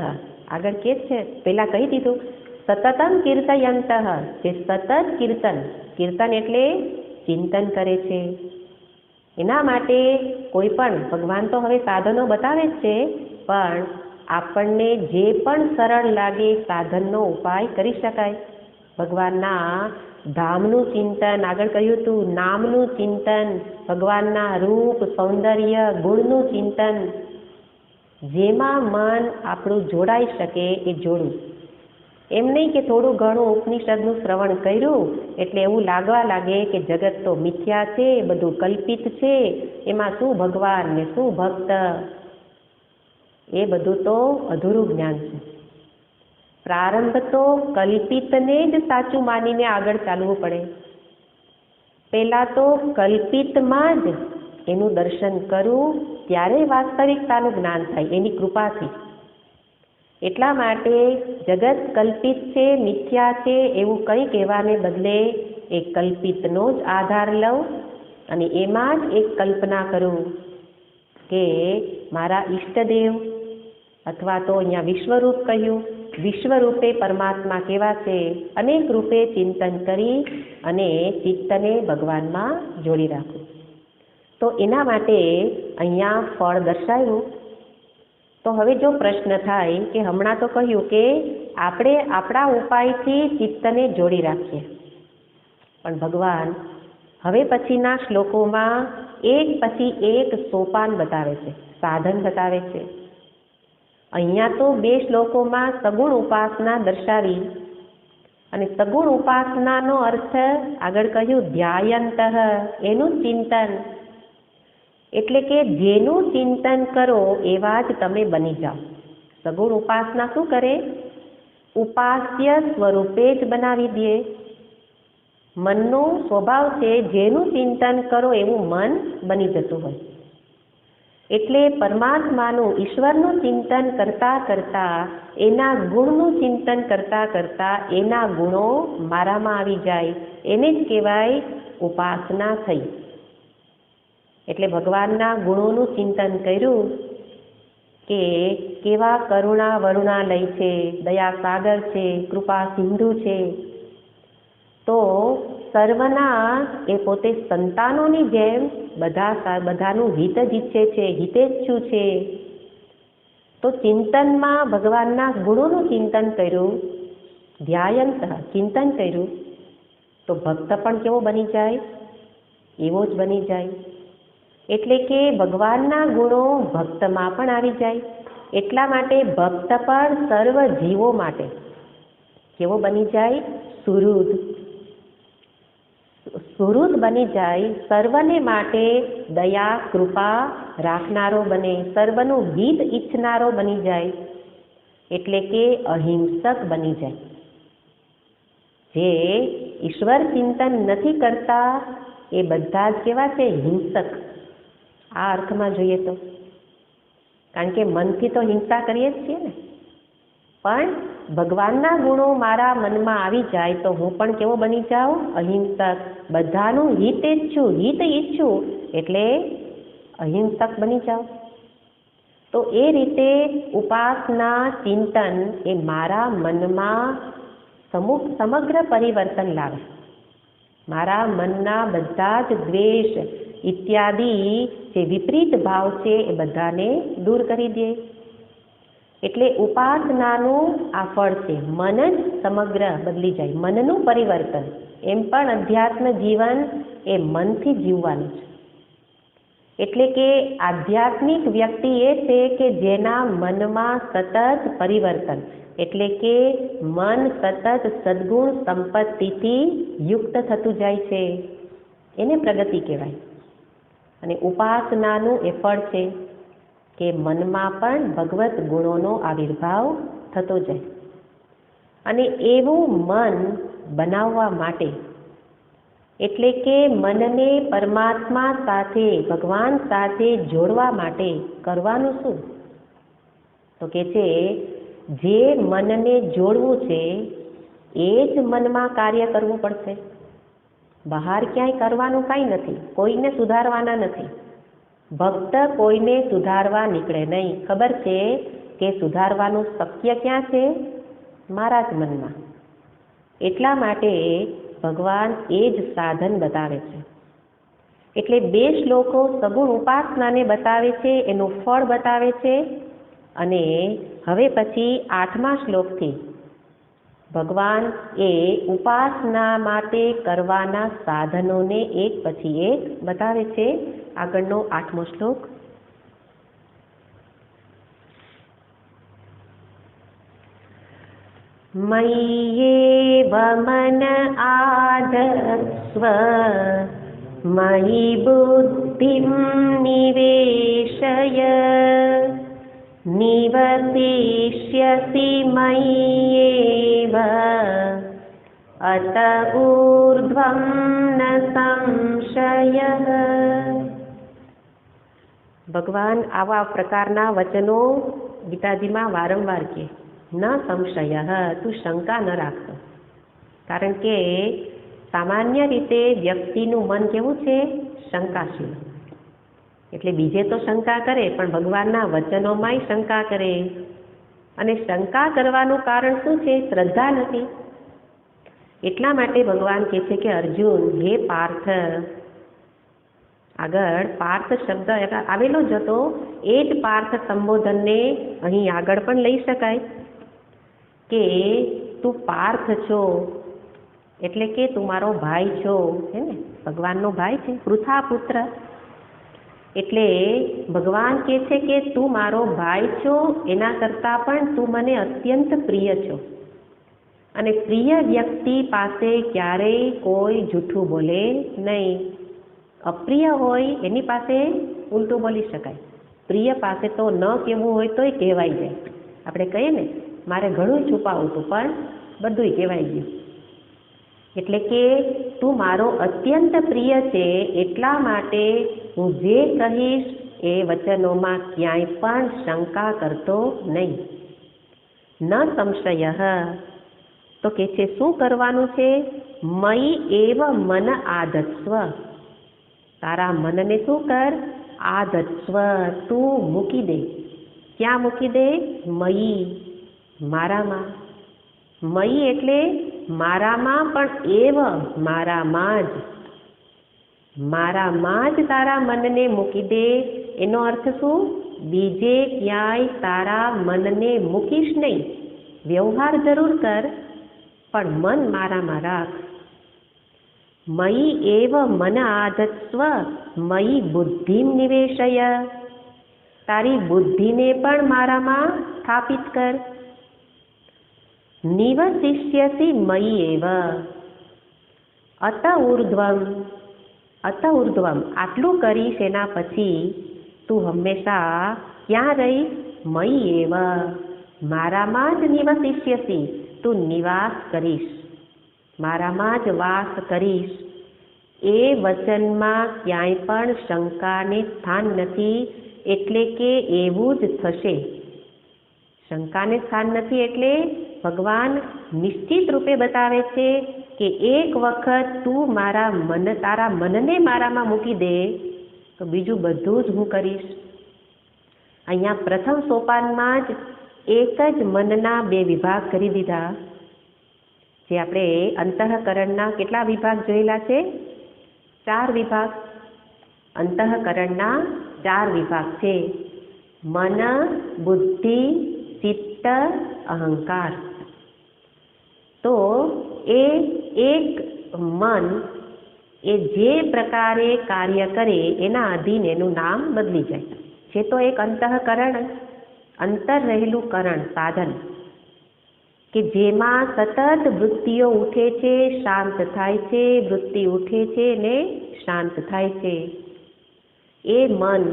આગળ કે છે પેલા કહી દીધું સતતમ કીર્તયંત, જે સતત કીર્તન એટલે ચિંતન કરે છે. એના માટે કોઈ પણ ભગવાન તો હવે સાધનો બતાવે જ છે, પણ આપણને જે પણ સરળ લાગે સાધનનો ઉપાય કરી શકાય. ભગવાનના ધામનું ચિંતન, આગળ કહ્યું હતું નામનું ચિંતન, ભગવાનના રૂપ, સૌંદર્ય, ગુણનું ચિંતન, જેમાં મન આપણું જોડાઈ શકે એ જોડવું. એમ નહીં કે થોડું ઘણું ઉપનિષદનું શ્રવણ કર્યું એટલે એવું લાગવા લાગે કે જગત તો મિથ્યા છે, બધું કલ્પિત છે, એમાં શું ભગવાન ને શું ભક્ત. એ બધું તો અધૂરું જ્ઞાન છે. પ્રારંભ તો કલ્પિતને જ સાચું માનીને આગળ ચાલવું પડે. પહેલાં તો કલ્પિતમાં જ એનું દર્શન કરું ત્યારે વાસ્તવિકતાનું જ્ઞાન થાય એની કૃપાથી. એટલા માટે જગત કલ્પિત છે, મિથ્યા છે એવું કંઈ કહેવાને બદલે એ કલ્પિતનો જ આધાર લઉં અને એમાં જ એક કલ્પના કરું કે મારા ઈષ્ટદેવ, અથવા તો અહીંયા વિશ્વરૂપ કહ્યું વિશ્વરૂપે પરમાત્મા કેવા છે, અનેક રૂપે ચિંતન કરી અને ચિત્તને ભગવાનમાં જોડી રાખવું. તો એના માટે અહીંયા ફળ દર્શાવ્યું. તો હવે જો પ્રશ્ન થાય કે હમણાં તો કહ્યું કે આપણે આપણા ઉપાયથી ચિત્તને જોડી રાખીએ, પણ ભગવાન હવે પછીના શ્લોકોમાં એક પછી એક સોપાન બતાવે છે, સાધન બતાવે છે. અહીંયા તો 2 શ્લોકોમાં સગુણ ઉપાસના દર્શાવી અને સગુણ ઉપાસનાનો અર્થ આગળ કહ્યું ધ્યાયંતઃ, એનું ચિંતન, એટલે કે જેનું ચિંતન કરો એવા જ તમે બની જાઓ. સગુણ ઉપાસના શું કરે? ઉપાસ્ય સ્વરૂપે જ બનાવી દે. મનનો સ્વભાવ છે જેનું ચિંતન કરો એવું મન બની જતું હોય. એટલે પરમાત્માનું, ઈશ્વરનું ચિંતન કરતાં કરતાં, એના ગુણનું ચિંતન કરતાં કરતાં એના ગુણો મારામાં આવી જાય, એને જ કહેવાય ઉપાસના થઈ. એટલે ભગવાનના ગુણોનું ચિંતન કર્યું કે કેવા કરુણા વરુણાલય છે, દયા સાગર છે, કૃપા સિંધુ છે. તો સર્વના એ પોતે સંતાનોની જેમ બધાનું હિત જ ઈચ્છે છે, હિતેચ્છુ છે. તો ચિંતનમાં ભગવાનના ગુણોનું ચિંતન કર્યું, ધ્યાયંત ચિંતન કર્યું, તો ભક્ત પણ કેવો બની જાય? એવો જ બની જાય. એટલે કે ભગવાનના ગુણો ભક્તમાં પણ આવી જાય. એટલા માટે ભક્ત પણ સર્વ જીવો માટે કેવો બની જાય? સુહૃદ બની જાય. સર્વને માટે દયા કૃપા રાખનારો બને, સર્વનું હિત ઈચ્છનારો બની જાય. એટલે કે અહિંસક બની જાય. જે ઈશ્વર ચિંતન નથી કરતા એ બધા જ કેવા છે? હિંસક. આ અર્થમાં જોઈએ તો, કારણ કે મનથી તો હિંસા કરીએ જ છીએ ને, પણ ભગવાનના ગુણો મારા મનમાં આવી જાય તો હું પણ કેવો બની જાઉં? અહિંસક. બધાનું હિત ઈચ્છું એટલે અહિંસક બની જાઉં. તો એ રીતે ઉપાસના ચિંતન એ મારા મનમાં સમગ્ર પરિવર્તન લાવે. મારા મનના બધા જ દ્વેષ ઇત્યાદિ જે વિપરીત ભાવ છે એ બધાને દૂર કરી દે. એટલે ઉપાસનાનું આ ફળ છે. મન જ સમગ્ર બદલી જાય, મનનું પરિવર્તન. એમ પણ અધ્યાત્મ જીવન એ મનથી જીવવાનું છે. એટલે કે આધ્યાત્મિક વ્યક્તિ એ છે કે જેના મનમાં સતત પરિવર્તન, એટલે કે મન સતત સદ્ગુણ સંપત્તિથી યુક્ત થતું જાય છે, એને પ્રગતિ કહેવાય. અને ઉપાસનાનું એ ફળ છે કે મનમાં પણ ભગવત ગુણોનો આવિર્ભાવ થતો જાય. અને એવું મન બનાવવા માટે, એટલે કે મનને પરમાત્મા સાથે, ભગવાન સાથે જોડવા માટે કરવાનું શું? તો કે છે જે મનને જોડવું છે એ જ મનમાં કાર્ય કરવું પડશે. બહાર ક્યાંય કરવાનું કાંઈ નથી, કોઈને સુધારવાના નથી. ભક્ત કોઈને સુધારવા નીકળે નહીં. ખબર છે કે સુધારવાનું શક્ય ક્યાં છે? મારા જ મનમાં. એટલા માટે ભગવાન એ જ સાધન બતાવે છે. એટલે 2 શ્લોકો સગુણ ઉપાસનાને બતાવે છે, એનું ફળ બતાવે છે. અને હવે પછી 8મા શ્લોકથી ભગવાન એ ઉપાસના માટે કરવાના સાધનોને એક પછી એક બતાવે છે. આગળનો 8મો શ્લોક. મય્યેવ મન આધત્સ્વ મયિ બુદ્ધિમ નિવેશય નિવસિષ્યસી મય્યેવ અત ઊર્ધ્વં ન સંશયઃ. ભગવાન આવા પ્રકારના વચનો ગીતાજીમાં વારંવાર કહે, ન સંશય, તું શંકા ન રાખતો. કારણ કે સામાન્ય રીતે વ્યક્તિનું મન કેવું છે? શંકાશીલ. એટલે બીજે તો શંકા કરે, પણ ભગવાનના વચનોમાંય શંકા કરે. અને શંકા કરવાનું કારણ શું છે? શ્રદ્ધા નથી. એટલા માટે ભગવાન કહે છે કે અર્જુન, હે પાર્થ, આગળ પાર્થ શબ્દ આવેલો જ હતો, એ જ પાર્થ સંબોધનને અહીં આગળ પણ લઈ શકાય કે તું પાર્થ છો, એટલે કે તું મારો ભાઈ છો, હે ને? ભગવાનનો ભાઈ છે, પૃથા પુત્ર. એટલે ભગવાન કહે છે કે તું મારો ભાઈ છો, એના કરતાં પણ તું મને અત્યંત પ્રિય છો. અને પ્રિય વ્યક્તિ પાસે ક્યારેય કોઈ જૂઠું બોલે નહીં. અપ્રિય હોય એની પાસે ઉલટું બોલી શકાય. પ્રિય પાસે તો ન કહેવું હોય તોય કહેવાય જાય. આપણે કહીએ ને, મારે ઘણું છુપાવું હતું પણ બધુંય કહેવાય ગયું. એટલે કે તું મારો અત્યંત પ્રિય છે, એટલા માટે હું જે કહીશ એ વચનોમાં ક્યાંય પણ શંકા કરતો નહીં. ન સંશય, તો કે છે શું કરવાનું છે? મયી એવ મન આધત્સ્વ, તારા મનને શું કર? આધત્સ્વ, તું મૂકી દે. ક્યાં મૂકી દે? મયી, મારામાં. મયી એટલે મારામાં, પણ એવ મારામાં જ. મારામાં જ તારા મનને મૂકી દે. એનો અર્થ શું? બીજે ક્યાંય તારા મનને મૂકીશ નહીં. વ્યવહાર જરૂર કર, પણ મન મારામાં રાખ. મયી એવ મન આધત્સ્વ મયી બુદ્ધિમ નિવેશય, તારી બુદ્ધિને પણ મારામાં સ્થાપિત કર. નિવસિષ્યસી મયી એવ, અત ઉર્ધ્વમ, અત ઉર્ધ્વમ, આટલું કરીશ એના પછી તું હંમેશા ક્યાં રહીશ? મયી એવ, મારામાં જ નિવસિષ્યસી, તું નિવાસ કરીશ, મારામાં જ વાસ કરીશ. એ વચનમાં ક્યાંય પણ શંકાને સ્થાન નથી, એટલે કે એવું જ થશે. શંકાને સ્થાન નથી એટલે ભગવાન નિશ્ચિત રૂપે બતાવે છે કે એક વખત તું તારા મનને મારામાં મૂકી દે તો બીજું બધું જ હું કરીશ. અહીંયા પ્રથમ સોપાનમાં જ એક જ મનના બે વિભાગ કરી દીધા. જે આપણે અંતઃકરણના કેટલા વિભાગ જોયેલા છે? 4 વિભાગ. અંતઃકરણના 4 વિભાગ છે: મન, બુદ્ધિ, ચિત્ત, અહંકાર. તો એ એક મન એ જે પ્રકારે કાર્ય કરે એના અધીન એનું નામ બદલી જાય છે. તો એક અંતઃકરણ, અંતર રહેલું કરણ, સાધન, કે જેમાં સતત વૃત્તિઓ ઉઠે છે, શાંત થાય છે, વૃત્તિ ઉઠે છે ને શાંત થાય છે. એ મન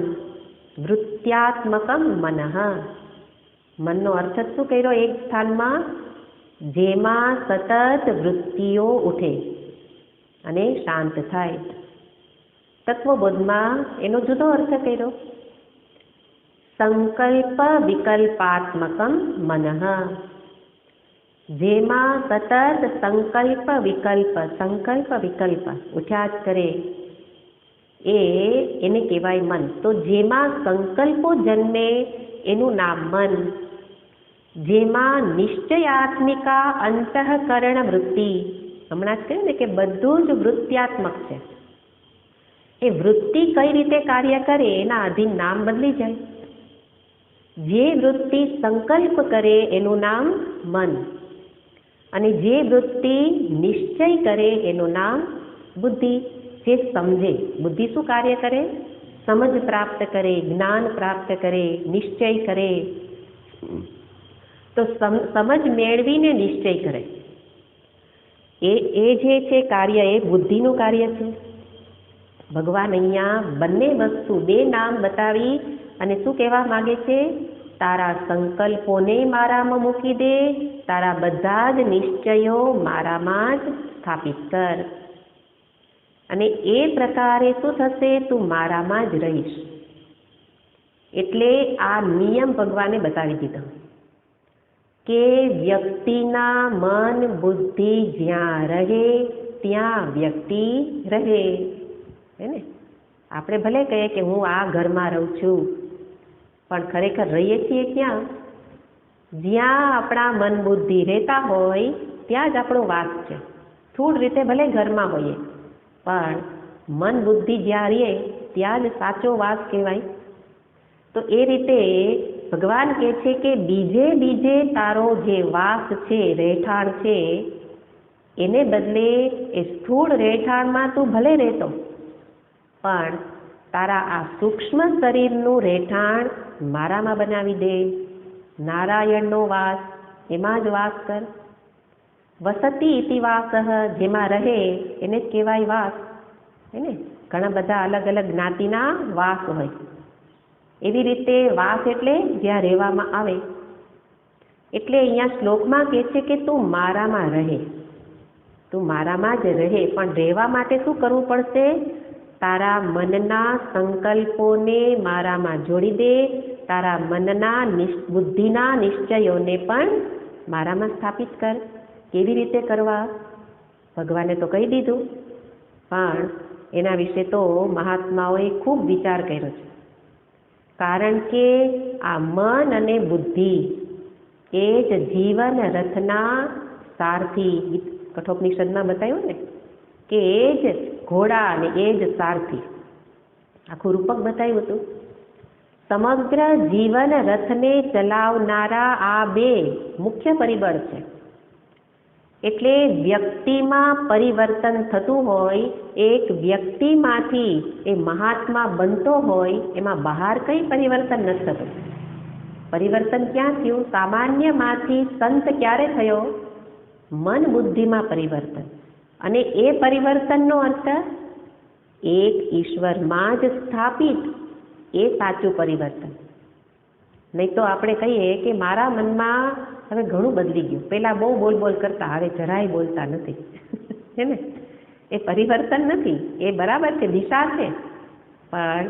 વૃત્યાત્મકમ મનઃ. મનનો અર્થ શું કર્યો એક સ્થાનમાં? જેમાં સતત વૃત્તિઓ ઉઠે અને શાંત થાય. તત્વબોધમાં એનો જુદો અર્થ કર્યો. સંકલ્પ વિકલ્પાત્મકમ મનઃ, જેમાં સતત સંકલ્પ વિકલ્પ ઉઠ્યા જ કરે એને કહેવાય મન. તો જેમાં સંકલ્પો જન્મે એનું નામ મન. જેમાં નિશ્ચયાત્મિકા અંતઃકરણ વૃત્તિ, હમણાં જ કહ્યું ને કે બધું જ વૃત્ત્યાત્મક છે. એ વૃત્તિ કઈ રીતે કાર્ય કરે એના અધીન નામ બદલી જાય. જે વૃત્તિ સંકલ્પ કરે એનું નામ મન, અને જે વૃત્તિ નિશ્ચય કરે એનું નામ બુદ્ધિ. જે સમજે, બુદ્ધિ શું કાર્ય કરે? સમજ પ્રાપ્ત કરે, જ્ઞાન પ્રાપ્ત કરે, નિશ્ચય કરે. તો સમજ મેળવીને નિશ્ચય કરે એ જે છે કાર્ય, એ બુદ્ધિનું કાર્ય છે. ભગવાન અહીંયા બંને વસ્તુ, 2 નામ બતાવી અને શું કહેવા માગે છે? તારા સંકલ્પોને મારામાં મૂકી દે, તારા બધા જ નિશ્ચયો મારામાં જ સ્થાપિત કર, અને એ પ્રકારે શું થશે? તું મારામાં જ રહીશ. એટલે આ નિયમ ભગવાને બતાવી દીધો કે વ્યક્તિના મન બુદ્ધિ જ્યાં રહે ત્યાં વ્યક્તિ રહે. હે ને? આપણે ભલે કહીએ કે હું આ ઘરમાં રહું છું, પણ ખરેખર રહીએ છીએ ક્યાં? જ્યાં આપણા મન બુદ્ધિ રહેતા હોય ત્યાં જ આપણો વાસ છે. સ્થૂળ રીતે ભલે ઘરમાં હોઈએ, પણ મન બુદ્ધિ જ્યાં રહે ત્યાં જ સાચો વાસ કહેવાય. તો એ રીતે ભગવાન કહે છે કે બીજે બીજે તારો જે વાસ છે, રહેઠાણ છે, એને બદલે એ સ્થૂળ રહેઠાણમાં તું ભલે રહેતો, પણ તારા આ સૂક્ષ્મ શરીરનું રહેઠાણ મારામાં બનાવી દે. નારાયણનો વાસ, એમાં જ વાસ કર. વસતિ ઇતિ વાસઃ, જેમાં રહે એને જ કહેવાય વાસ. હે ને? ઘણા બધા અલગ અલગ જ્ઞાતિના વાસ હોય. એવી રીતે વાસ એટલે જ્યાં રહેવામાં આવે. એટલે અહીંયા શ્લોકમાં કહે છે કે તું મારામાં રહે, તું મારામાં જ રહે. પણ રહેવા માટે શું કરવું પડશે? તારા મનના સંકલ્પોને મારામાં જોડી દે, તારા મનના બુદ્ધિના નિશ્ચયોને પણ મારામાં સ્થાપિત કર. કેવી રીતે કરવા? ભગવાને તો કહી દીધું, પણ એના વિશે તો મહાત્માઓએ ખૂબ વિચાર કર્યો છે. કારણ કે આ મન અને બુદ્ધિ એ જ જીવન રથના સારથી, કઠોપનિષદમાં બતાવ્યું ને કે એ જ ઘોડા અને એ જ સારથી, આખું રૂપક બતાવ્યું હતું. સમગ્ર જીવન રથને ચલાવનારા આ બે મુખ્ય પરિબળ છે. એટલે વ્યક્તિમાં પરિવર્તન થતું હોય, એક વ્યક્તિમાંથી એ મહાત્મા બનતો હોય, એમાં બહાર કંઈ પરિવર્તન નથી થતું. પરિવર્તન ક્યાં થયું? સામાન્યમાંથી સંત ક્યારે થયો? મન બુદ્ધિમાં પરિવર્તન. અને એ પરિવર્તનનો અર્થ એક ઈશ્વરમાં જ સ્થાપિત, એ સાચું પરિવર્તન. નહીં તો આપણે કહીએ કે મારા મનમાં હવે ઘણું બદલી ગયું, પહેલાં બહુ બોલ કરતા, હવે જરાય બોલતા નથી. હે ને? એ પરિવર્તન નથી. એ બરાબર છે, દિશા છે, પણ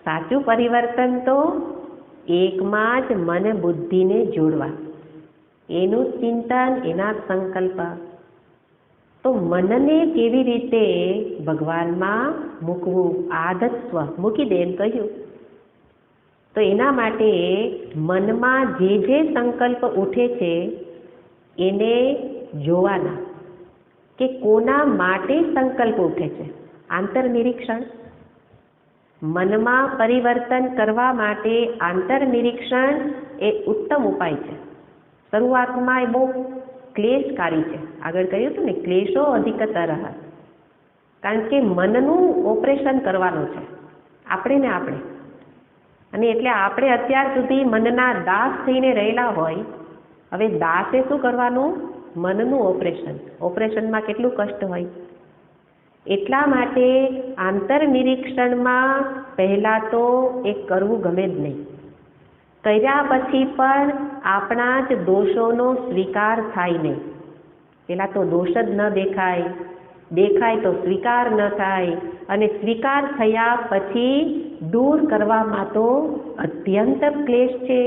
સાચું પરિવર્તન તો એકમાં જ મન બુદ્ધિને જોડવા, એનું ચિંતન, એના સંકલ્પ. તો મનને કેવી રીતે ભગવાનમાં મૂકવું? આધત્વ મૂકી દે એમ કહ્યું. તો એના માટે મનમાં જે જે સંકલ્પ ઉઠે છે એને જોવાના, કે કોના માટે સંકલ્પ ઉઠે છે. આંતરનિરીક્ષણ. મનમાં પરિવર્તન કરવા માટે આંતરનિરીક્ષણ એ ઉત્તમ ઉપાય છે. શરૂઆતમાં એ બહુ ક્લેશકારી છે. આગળ કહ્યું હતું ને, ક્લેશો અધિકતર. કારણ કે મનનું ઓપરેશન કરવાનું છે આપણે ને આપણે. અને એટલે આપણે અત્યાર સુધી મનના દાસ થઈને રહેલા હોય, હવે દાસે શું કરવાનું? મનનું ઓપરેશન. ઓપરેશનમાં કેટલું કષ્ટ હોય. એટલા માટે આંતરનિરીક્ષણમાં પહેલાં તો એ કરવું ગમે જ નહીં. કર્યા પછી પણ આપણા જ દોષોનો સ્વીકાર થાય નહીં. પહેલાં તો દોષ જ ન દેખાય, દેખાય તો સ્વીકાર ન થાય, અને સ્વીકાર થયા પછી દૂર કરવામાં તો અત્યંત ક્લેશ છે,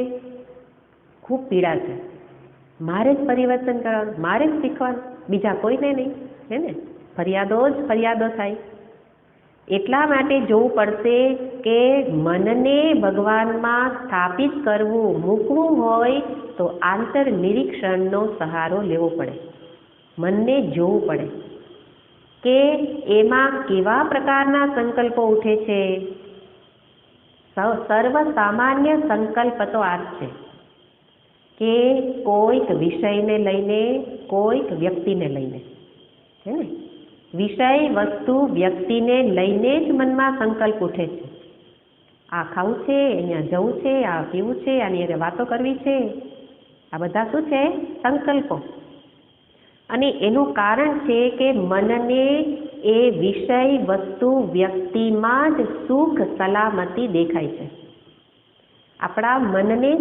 ખૂબ પીડા છે. મારે જ પરિવર્તન કરવાનું, મારે જ શીખવાનું, બીજા કોઈને નહીં. હે ને? ફરિયાદો જ ફરિયાદો થાય. એટલા માટે જોવું પડશે કે મનને ભગવાનમાં સ્થાપિત કરવું, મૂકવું હોય તો આંતરનિરીક્ષણનો સહારો લેવો પડે. મનને જોવું પડે કે એમાં કેવા પ્રકારના સંકલ્પો ઉઠે છે. સર્વ સામાન્ય સંકલ્પ તો આ જ છે કે કોઈક વિષયને લઈને, કોઈક વ્યક્તિને લઈને. હે ને? વિષય, વસ્તુ, વ્યક્તિને લઈને જ મનમાં સંકલ્પ ઉઠે છે. આ ખાવું છે, અહીંયા જવું છે, આ પીવું છે, આની અરે વાતો કરવી છે. આ બધા શું છે? સંકલ્પો. અને એનું કારણ છે કે મનને એ વિષય, વસ્તુ, વ્યક્તિમાં જ સુખ, સલામતી દેખાય છે. આપણા મનને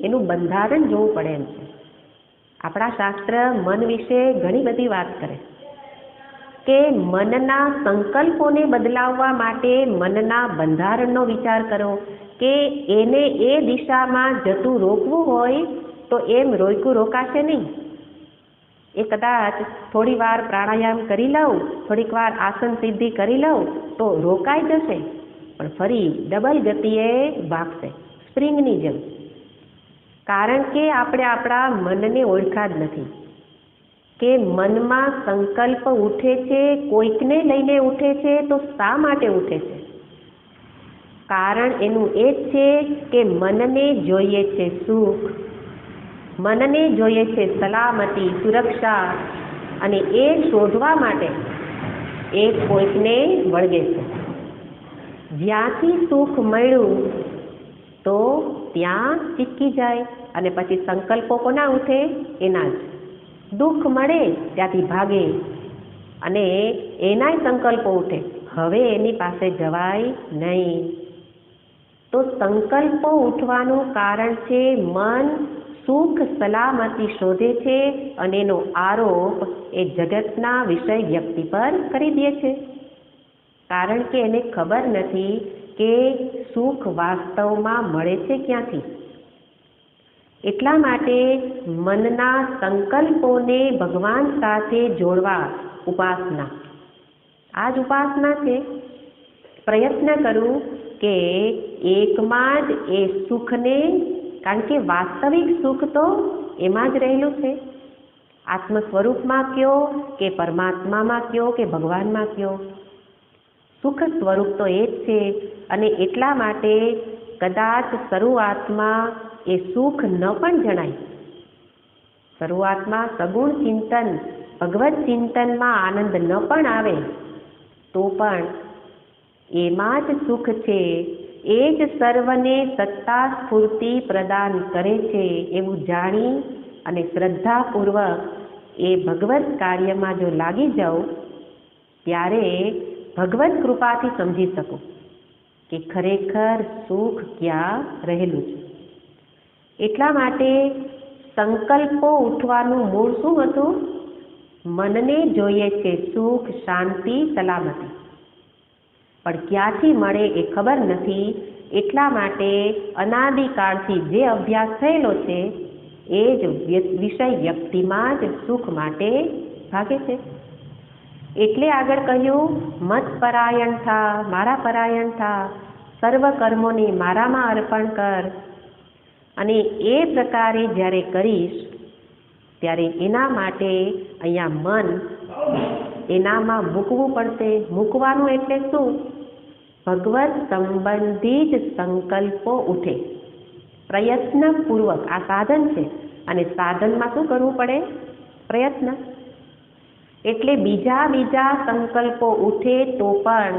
એનું બંધારણ જોવું પડે એમ છે. આપણા શાસ્ત્ર મન વિશે ઘણી બધી વાત કરે કે મનના સંકલ્પોને બદલાવવા માટે મનના બંધારણનો વિચાર કરો, કે એને એ દિશામાં જતું રોકવું હોય તો એમ રોકાશે નહીં. એ કદાચ થોડી વાર પ્રાણાયામ કરી લઉં, થોડીક વાર આસન સિદ્ધિ કરી લઉં તો રોકાઈ જશે, પણ ફરી ડબલ ગતિએ ભાગશે, સ્પ્રિંગની જેમ. કારણ કે આપણે આપણા મનને ઓળખા જ નથી કે મનમાં સંકલ્પ ઉઠે છે, કોઈકને લઈને ઉઠે છે તો શા માટે ઉઠે છે? કારણ એનું એ જ છે કે મનને જોઈએ છે સુખ, મનને જોઈએ છે સલામતી, સુરક્ષા, અને એ શોધવા માટે એ કોઈકને વળગે છે. જ્યાંથી સુખ મળ્યું તો ત્યાં ચીપકી જાય અને પછી સંકલ્પો કોના ઉઠે? એના જ. દુઃખ મળે ત્યાંથી ભાગે અને એનાય સંકલ્પો ઉઠે, હવે એની પાસે જવાય નહીં. તો સંકલ્પો ઉઠવાનું કારણ છે મન સુખ સલામતી શોધે છે અને એનો આરોપ એ જગતના વિષય વ્યક્તિ પર કરી દે છે. કારણ કે એને ખબર નથી કે સુખ વાસ્તવમાં મળે છે ક્યાંથી. એટલા માટે મનના સંકલ્પોને ભગવાન સાથે જોડવા ઉપાસના, આ જ ઉપાસના છે. પ્રયત્ન કરું કે એકમાં જ એ સુખને, કારણ કે વાસ્તવિક સુખ તો એમાં જ રહેલું છે, આત્મ સ્વરૂપમાં કયો કે પરમાત્મામાં કયો કે ભગવાનમાં કયો, સુખ સ્વરૂપ તો એ જ છે. અને એટલા માટે કદાચ શરૂઆતમાં એ સુખ ન પણ જણાય. શરૂઆતમાં સગુણ ચિંતન, ભગવત ચિંતનમાં આનંદ ન પણ આવે તો પણ એમાં જ સુખ છે, એ જ સર્વને સત્તા સ્ફૂર્તિ પ્રદાન કરે છે એવું જાણી અને શ્રદ્ધાપૂર્વક એ ભગવત કાર્યમાં જો લાગી જાઉં ત્યારે ભગવત કૃપાથી સમજી શકું કે ખરેખર સુખ ક્યાં રહેલું છે. એટલા માટે સંકલ્પો ઉઠવાનું મૂળ શું હતું? મનને જોઈએ છે સુખ, શાંતિ, સલામતી, પણ ક્યાંથી મળે એ ખબર નથી. એટલા માટે અનાદિકાળથી જે અભ્યાસ થયેલો છે એ જ વિષય વ્યક્તિમાં જ સુખ માટે ભાગે છે. એટલે આગળ કહ્યું, મત પરાયણ થા, મારા પરાયણ થા, સર્વ કર્મોને મારામાં અર્પણ કર. અને એ પ્રકારે જ્યારે કરીશ ત્યારે એના માટે અહીંયા મન એનામાં મૂકવું પડશે. મૂકવાનું એટલે શું? ભગવત સંબંધી જ સંકલ્પો ઉઠે પ્રયત્નપૂર્વક. આ સાધન છે અને સાધનમાં શું કરવું પડે? પ્રયત્ન. એટલે બીજા સંકલ્પો ઉઠે તો પણ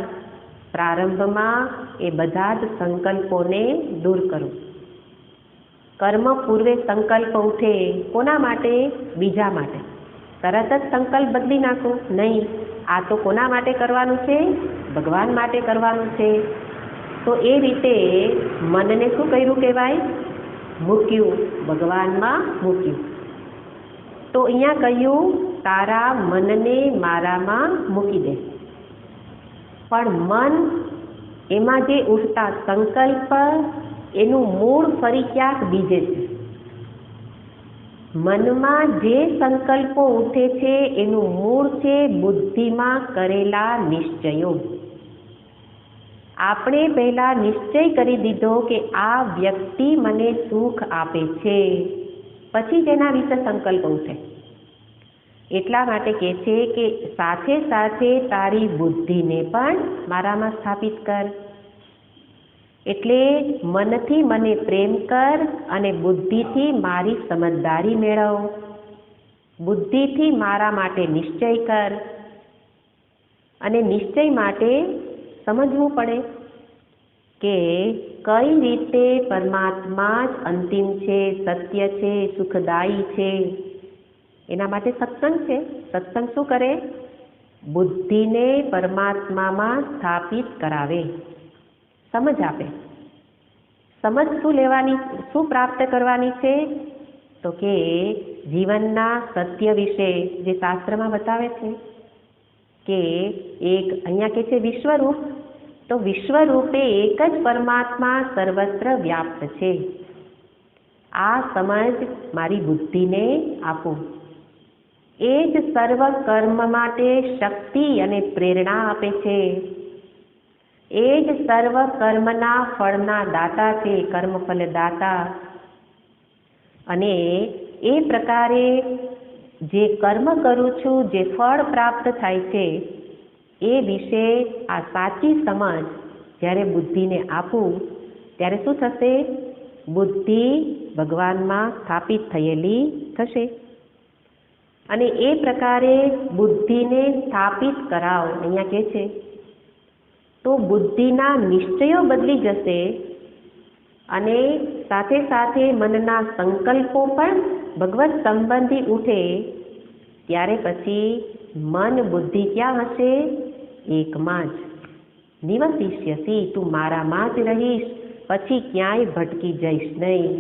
પ્રારંભમાં એ બધા જ સંકલ્પોને દૂર કરું. કર્મ પૂર્વે સંકલ્પ ઉઠે કોના માટે? બીજા માટે. તરત જ સંકલ્પ બદલી નાખું નહીં, આ તો કોના માટે કરવાનું છે? ભગવાન માટે કરવાનું છે. તો એ રીતે મનને શું કર્યું કહેવાય? મૂક્યું, ભગવાનમાં મૂક્યું. તો અહીંયા કહ્યું, તારા મનને મારામાં મૂકી દે. પણ મન એમાં જે ઉઠતા સંકલ્પ એનું મૂળ ફરી ક્યાંક બીજે છે. મનમાં જે સંકલ્પો ઉઠે છે એનું મૂળ છે બુદ્ધિમાં કરેલા નિશ્ચયો. આપણે પહેલા નિશ્ચય કરી દીધો કે આ વ્યક્તિ મને સુખ આપે છે, પછી જ એના વિશે સંકલ્પ ઉઠે. એટલા માટે કહે છે કે સાથે સાથે તારી બુદ્ધિને પણ મારામાં સ્થાપિત કર. એટલે મનથી મને પ્રેમ કર અને બુદ્ધિથી મારી સમજદારી મેળવ. બુદ્ધિથી મારા માટે નિશ્ચય કર. અને નિશ્ચય માટે સમજવું પડે કે કઈ રીતે પરમાત્મા જ અંતિમ છે, સત્ય છે, સુખદાયી છે. એના માટે સત્સંગ છે. સત્સંગ શું કરે? બુદ્ધિને પરમાત્મામાં સ્થાપિત કરાવે, સમજ આપે. સમજ શું લેવાની, શું પ્રાપ્ત કરવાની છે? તો કે જીવનના સત્ય વિશે જે શાસ્ત્રમાં બતાવે છે કે એક અહીંયા કે છે વિશ્વરૂપ, તો વિશ્વરૂપે એક જ પરમાત્મા સર્વત્ર વ્યાપ્ત છે. આ સમજ મારી બુદ્ધિને આપું. એ જ સર્વ કર્મ માટે શક્તિ અને પ્રેરણા આપે છે. એ જ સર્વ કર્મના ફળના દાતા છે, કર્મફલ દાતા. અને એ પ્રકારે જે કર્મ કરું છું, જે ફળ પ્રાપ્ત થાય છે, એ વિશે આ સાચી સમજ જ્યારે બુદ્ધિને આપું ત્યારે શું થશે? બુદ્ધિ ભગવાનમાં સ્થાપિત થયેલી થશે. અને એ પ્રકારે બુદ્ધિને સ્થાપિત કરાવ અહીંયા કહે છે તો બુદ્ધિના નિશ્ચયો બદલી જશે અને સાથે સાથે મનના સંકલ્પો પણ ભગવત સંબંધી ઉઠે. ત્યારે પછી મન બુદ્ધિ ક્યાં હશે? એકમાં જ. નિવસિષ્યસી, તું મારામાં જ રહીશ, પછી ક્યાંય ભટકી જઈશ નહીં.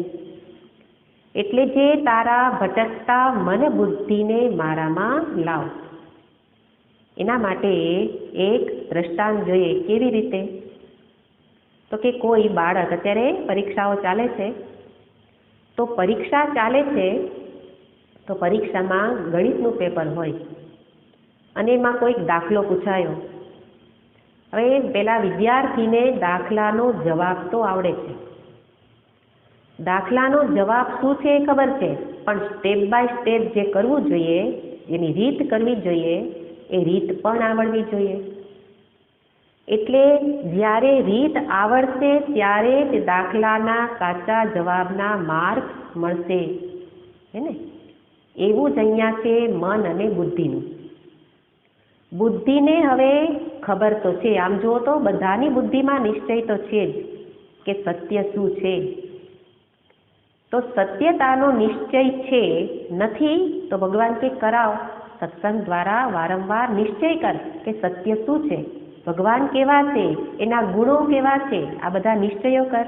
એટલે જે તારા ભટકતા મન બુદ્ધિને મારામાં લાવ. એના માટે એક દ્રષ્ટાંત જોઈએ. કેવી રીતે? તો કે કોઈ બાળક, અત્યારે પરીક્ષાઓ ચાલે છે, તો પરીક્ષા ચાલે છે તો પરીક્ષામાં ગણિતનું પેપર હોય અને એમાં કોઈક દાખલો પૂછાયો. હવે પેલા વિદ્યાર્થીને દાખલાનો જવાબ તો આવડે છે, દાખલાનો જવાબ શું છે એ ખબર છે, પણ સ્ટેપ બાય સ્ટેપ જે કરવું જોઈએ, એની રીત કરવી જોઈએ, એ રીત પણ આવડવી જોઈએ. એટલે જ્યારે રીત આવડશે ત્યારે જ દાખલાના સાચા જવાબના માર્ક મળશે. હે ને? એવું જ અહીંયા છે મન અને બુદ્ધિનું. બુદ્ધિને હવે ખબર તો છે, આમ જુઓ તો બધાની બુદ્ધિમાં નિશ્ચય તો છે જ કે સત્ય શું છે. તો સત્યતાનો નિશ્ચય છે નથી તો ભગવાન કે કરાવ, સત્સંગ દ્વારા વારંવાર નિશ્ચય કર કે સત્ય શું છે, ભગવાન કેવા છે, એના ગુણો કેવા છે, આ બધા નિશ્ચયો કર.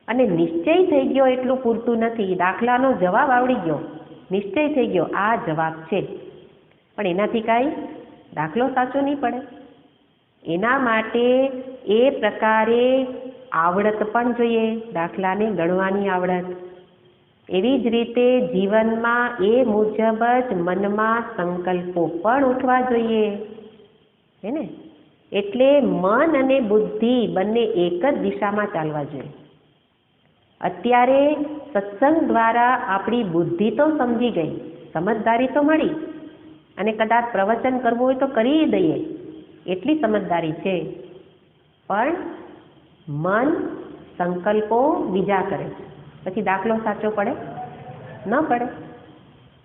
અને નિશ્ચય થઈ ગયો એટલું પૂરતું નથી. દાખલાનો જવાબ આવડી ગયો, નિશ્ચય થઈ ગયો આ જવાબ છે, પણ એનાથી કાંઈ દાખલો સાચો નહીં પડે. એના માટે એ પ્રકારે આવડત પણ જોઈએ, દાખલાને ગણવાની આવડત. એવી જ રીતે જીવનમાં એ મુજબ જ મનમાં સંકલ્પો પણ ઉઠવા જોઈએ. હે ને? એટલે મન અને બુદ્ધિ બંને એક જ દિશામાં ચાલવા જોઈએ. અત્યારે સત્સંગ દ્વારા આપણી બુદ્ધિ તો સમજી ગઈ, સમજદારી તો મળી, અને કદાચ પ્રવચન કરવું હોય તો કરી દઈએ એટલી સમજદારી છે, પણ મન સંકલ્પો બીજા કરે છે. પછી દાખલો સાચો પડે? ન પડે.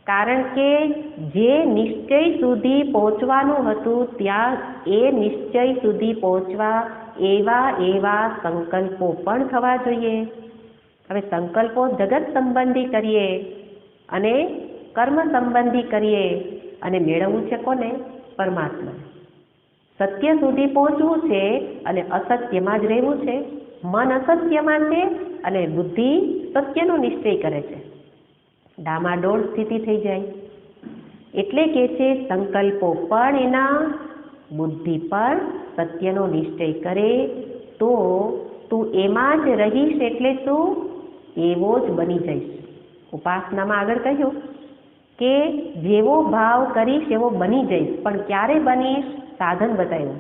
કારણ કે જે નિશ્ચય સુધી પહોંચવાનું હતું ત્યાં એ નિશ્ચય સુધી પહોંચવા એવા સંકલ્પો પણ થવા જોઈએ. હવે સંકલ્પો જગત સંબંધી કરીએ અને કર્મ સંબંધી કરીએ અને મેળવવું છે કોને? પરમાત્મા. સત્ય સુધી પહોંચવું છે અને અસત્યમાં જ રહેવું છે. મન અસત્યમાં છે અને બુદ્ધિ સત્યનો નિશ્ચય કરે છે. ડામાડોળ સ્થિતિ થઈ જાય. એટલે કે છે સંકલ્પો પણ એના, બુદ્ધિ પણ સત્યનો નિશ્ચય કરે તો તું એમાં જ રહીશ. એટલે તું એવો જ બની જઈશ. ઉપાસનામાં આગળ કહ્યું કે જેવો ભાવ કરીશ એવો બની જઈશ, પણ ક્યારે બનીશ? સાધન બતાવ્યું.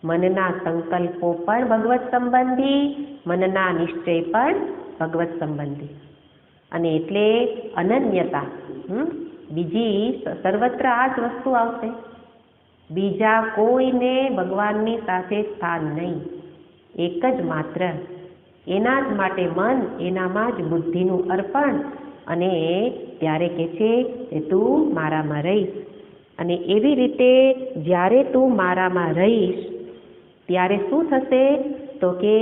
મનના સંકલ્પો પણ ભગવત સંબંધી, મનના નિશ્ચય પણ ભગવત સંબંધી. અને એટલે અનન્યતા. બીજી સર્વત્ર આ જ વસ્તુ આવશે. બીજા કોઈને ભગવાનની સાથે સ્થાન નહીં, એક જ માત્ર. એના જ માટે મન, એનામાં જ બુદ્ધિનું અર્પણ. અને ત્યારે કહે છે કે તું મારામાં રહીશ. અને એવી રીતે જ્યારે તું મારામાં રહીશ ત્યારે શું થશે? તો કે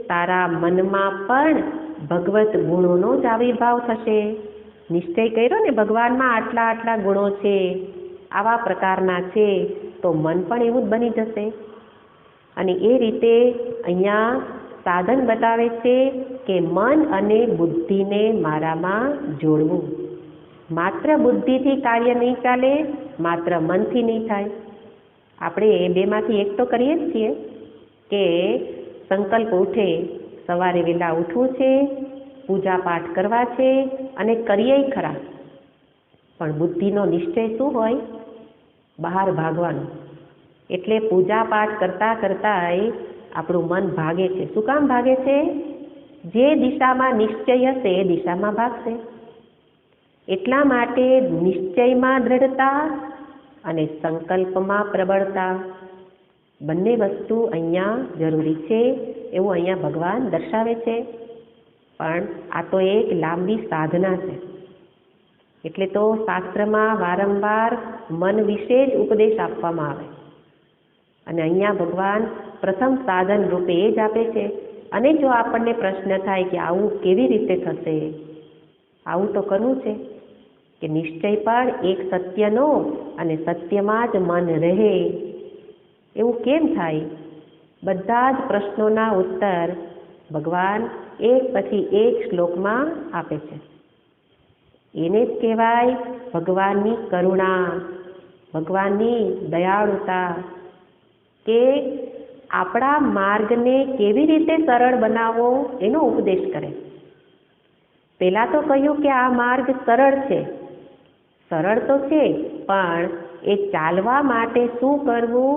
તારા મનમાં પણ ભગવત ગુણોનો જ આવિર્ભાવ થશે. નિશ્ચય કર્યો ને ભગવાનમાં આટલા આટલા ગુણો છે, આવા પ્રકારના છે, તો મન પણ એવું જ બની જશે. અને એ રીતે અહીંયા સાધન બતાવે છે કે મન અને બુદ્ધિને મારામાં જોડવું. માત્ર બુદ્ધિથી કાર્ય નહીં ચાલે, માત્ર મનથી નહીં થાય. આપણે બેમાંથી એક તો કરીએ જ છીએ કે સંકલ્પ ઉઠે, સવારે વહેલા ઉઠવું છે, પૂજા પાઠ કરવા છે અને કરીએ ખરા, પણ બુદ્ધિનો નિશ્ચય શું હોય? બહાર ભાગવાનું. એટલે પૂજા પાઠ કરતાં કરતાંય આપણું મન ભાગે છે. શું કામ ભાગે છે? જે દિશામાં નિશ્ચય હશે એ દિશામાં ભાગશે. એટલા માટે નિશ્ચયમાં દ્રઢતા અને સંકલ્પમાં પ્રબળતા બંને વસ્તુ અહીંયા જરૂરી છે એવું અહીંયા ભગવાન દર્શાવે છે. પણ આ તો એક લાંબી સાધના છે. એટલે તો શાસ્ત્રમાં વારંવાર મન વિશે જ ઉપદેશ આપવામાં આવે અને અહીંયા ભગવાન પ્રથમ સાધન રૂપે એ જ આપે છે. અને જો આપણને પ્રશ્ન થાય કે આવું કેવી રીતે થશે, આવું તો કરવું છે કે નિશ્ચય પણ એક સત્યનો અને સત્યમાં જ મન રહે એવું કેમ થાય? બધા જ પ્રશ્નોના ઉત્તર ભગવાન એક પછી એક શ્લોકમાં આપે છે. એને જ કહેવાય ભગવાનની કરુણા, ભગવાનની દયાળુતા, કે આપણા માર્ગને કેવી રીતે સરળ બનાવવો એનો ઉપદેશ કરે. પહેલાં તો કહ્યું કે આ માર્ગ સરળ છે. સરળ તો છે, પણ એ ચાલવા માટે શું કરવું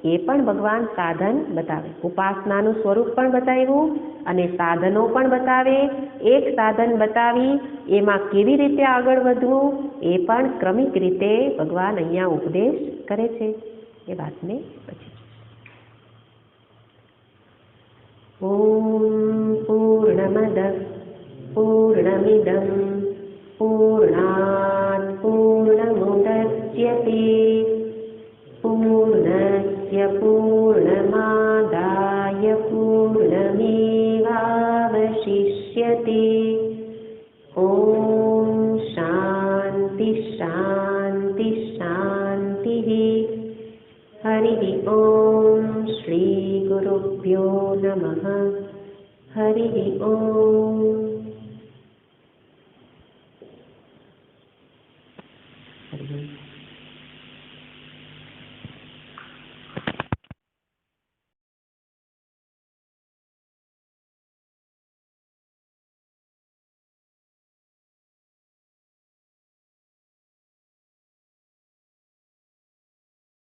એ પણ ભગવાન સાધન બતાવે. ઉપાસનાનું સ્વરૂપ પણ બતાવ્યું અને સાધનો પણ બતાવે. એક સાધન બતાવી એમાં કેવી રીતે આગળ વધવું એ પણ ક્રમિક રીતે ભગવાન અહીંયા ઉપદેશ કરે છે. એ વાતને પછી ઓમ પૂર્ણમદ પૂર્ણમિદં પૂર્ણાત પૂર્ણમુદચ્યતે પૂર્ણસ્ય પૂર્ણમાદાય પૂર્ણમેવાવશિષ્યતે. ઓમ શાંતિ શાંતિ શાંતિ. હરિ ઓમ શ્રી ગુરુભ્યો નમઃ. હરિ ઓમ.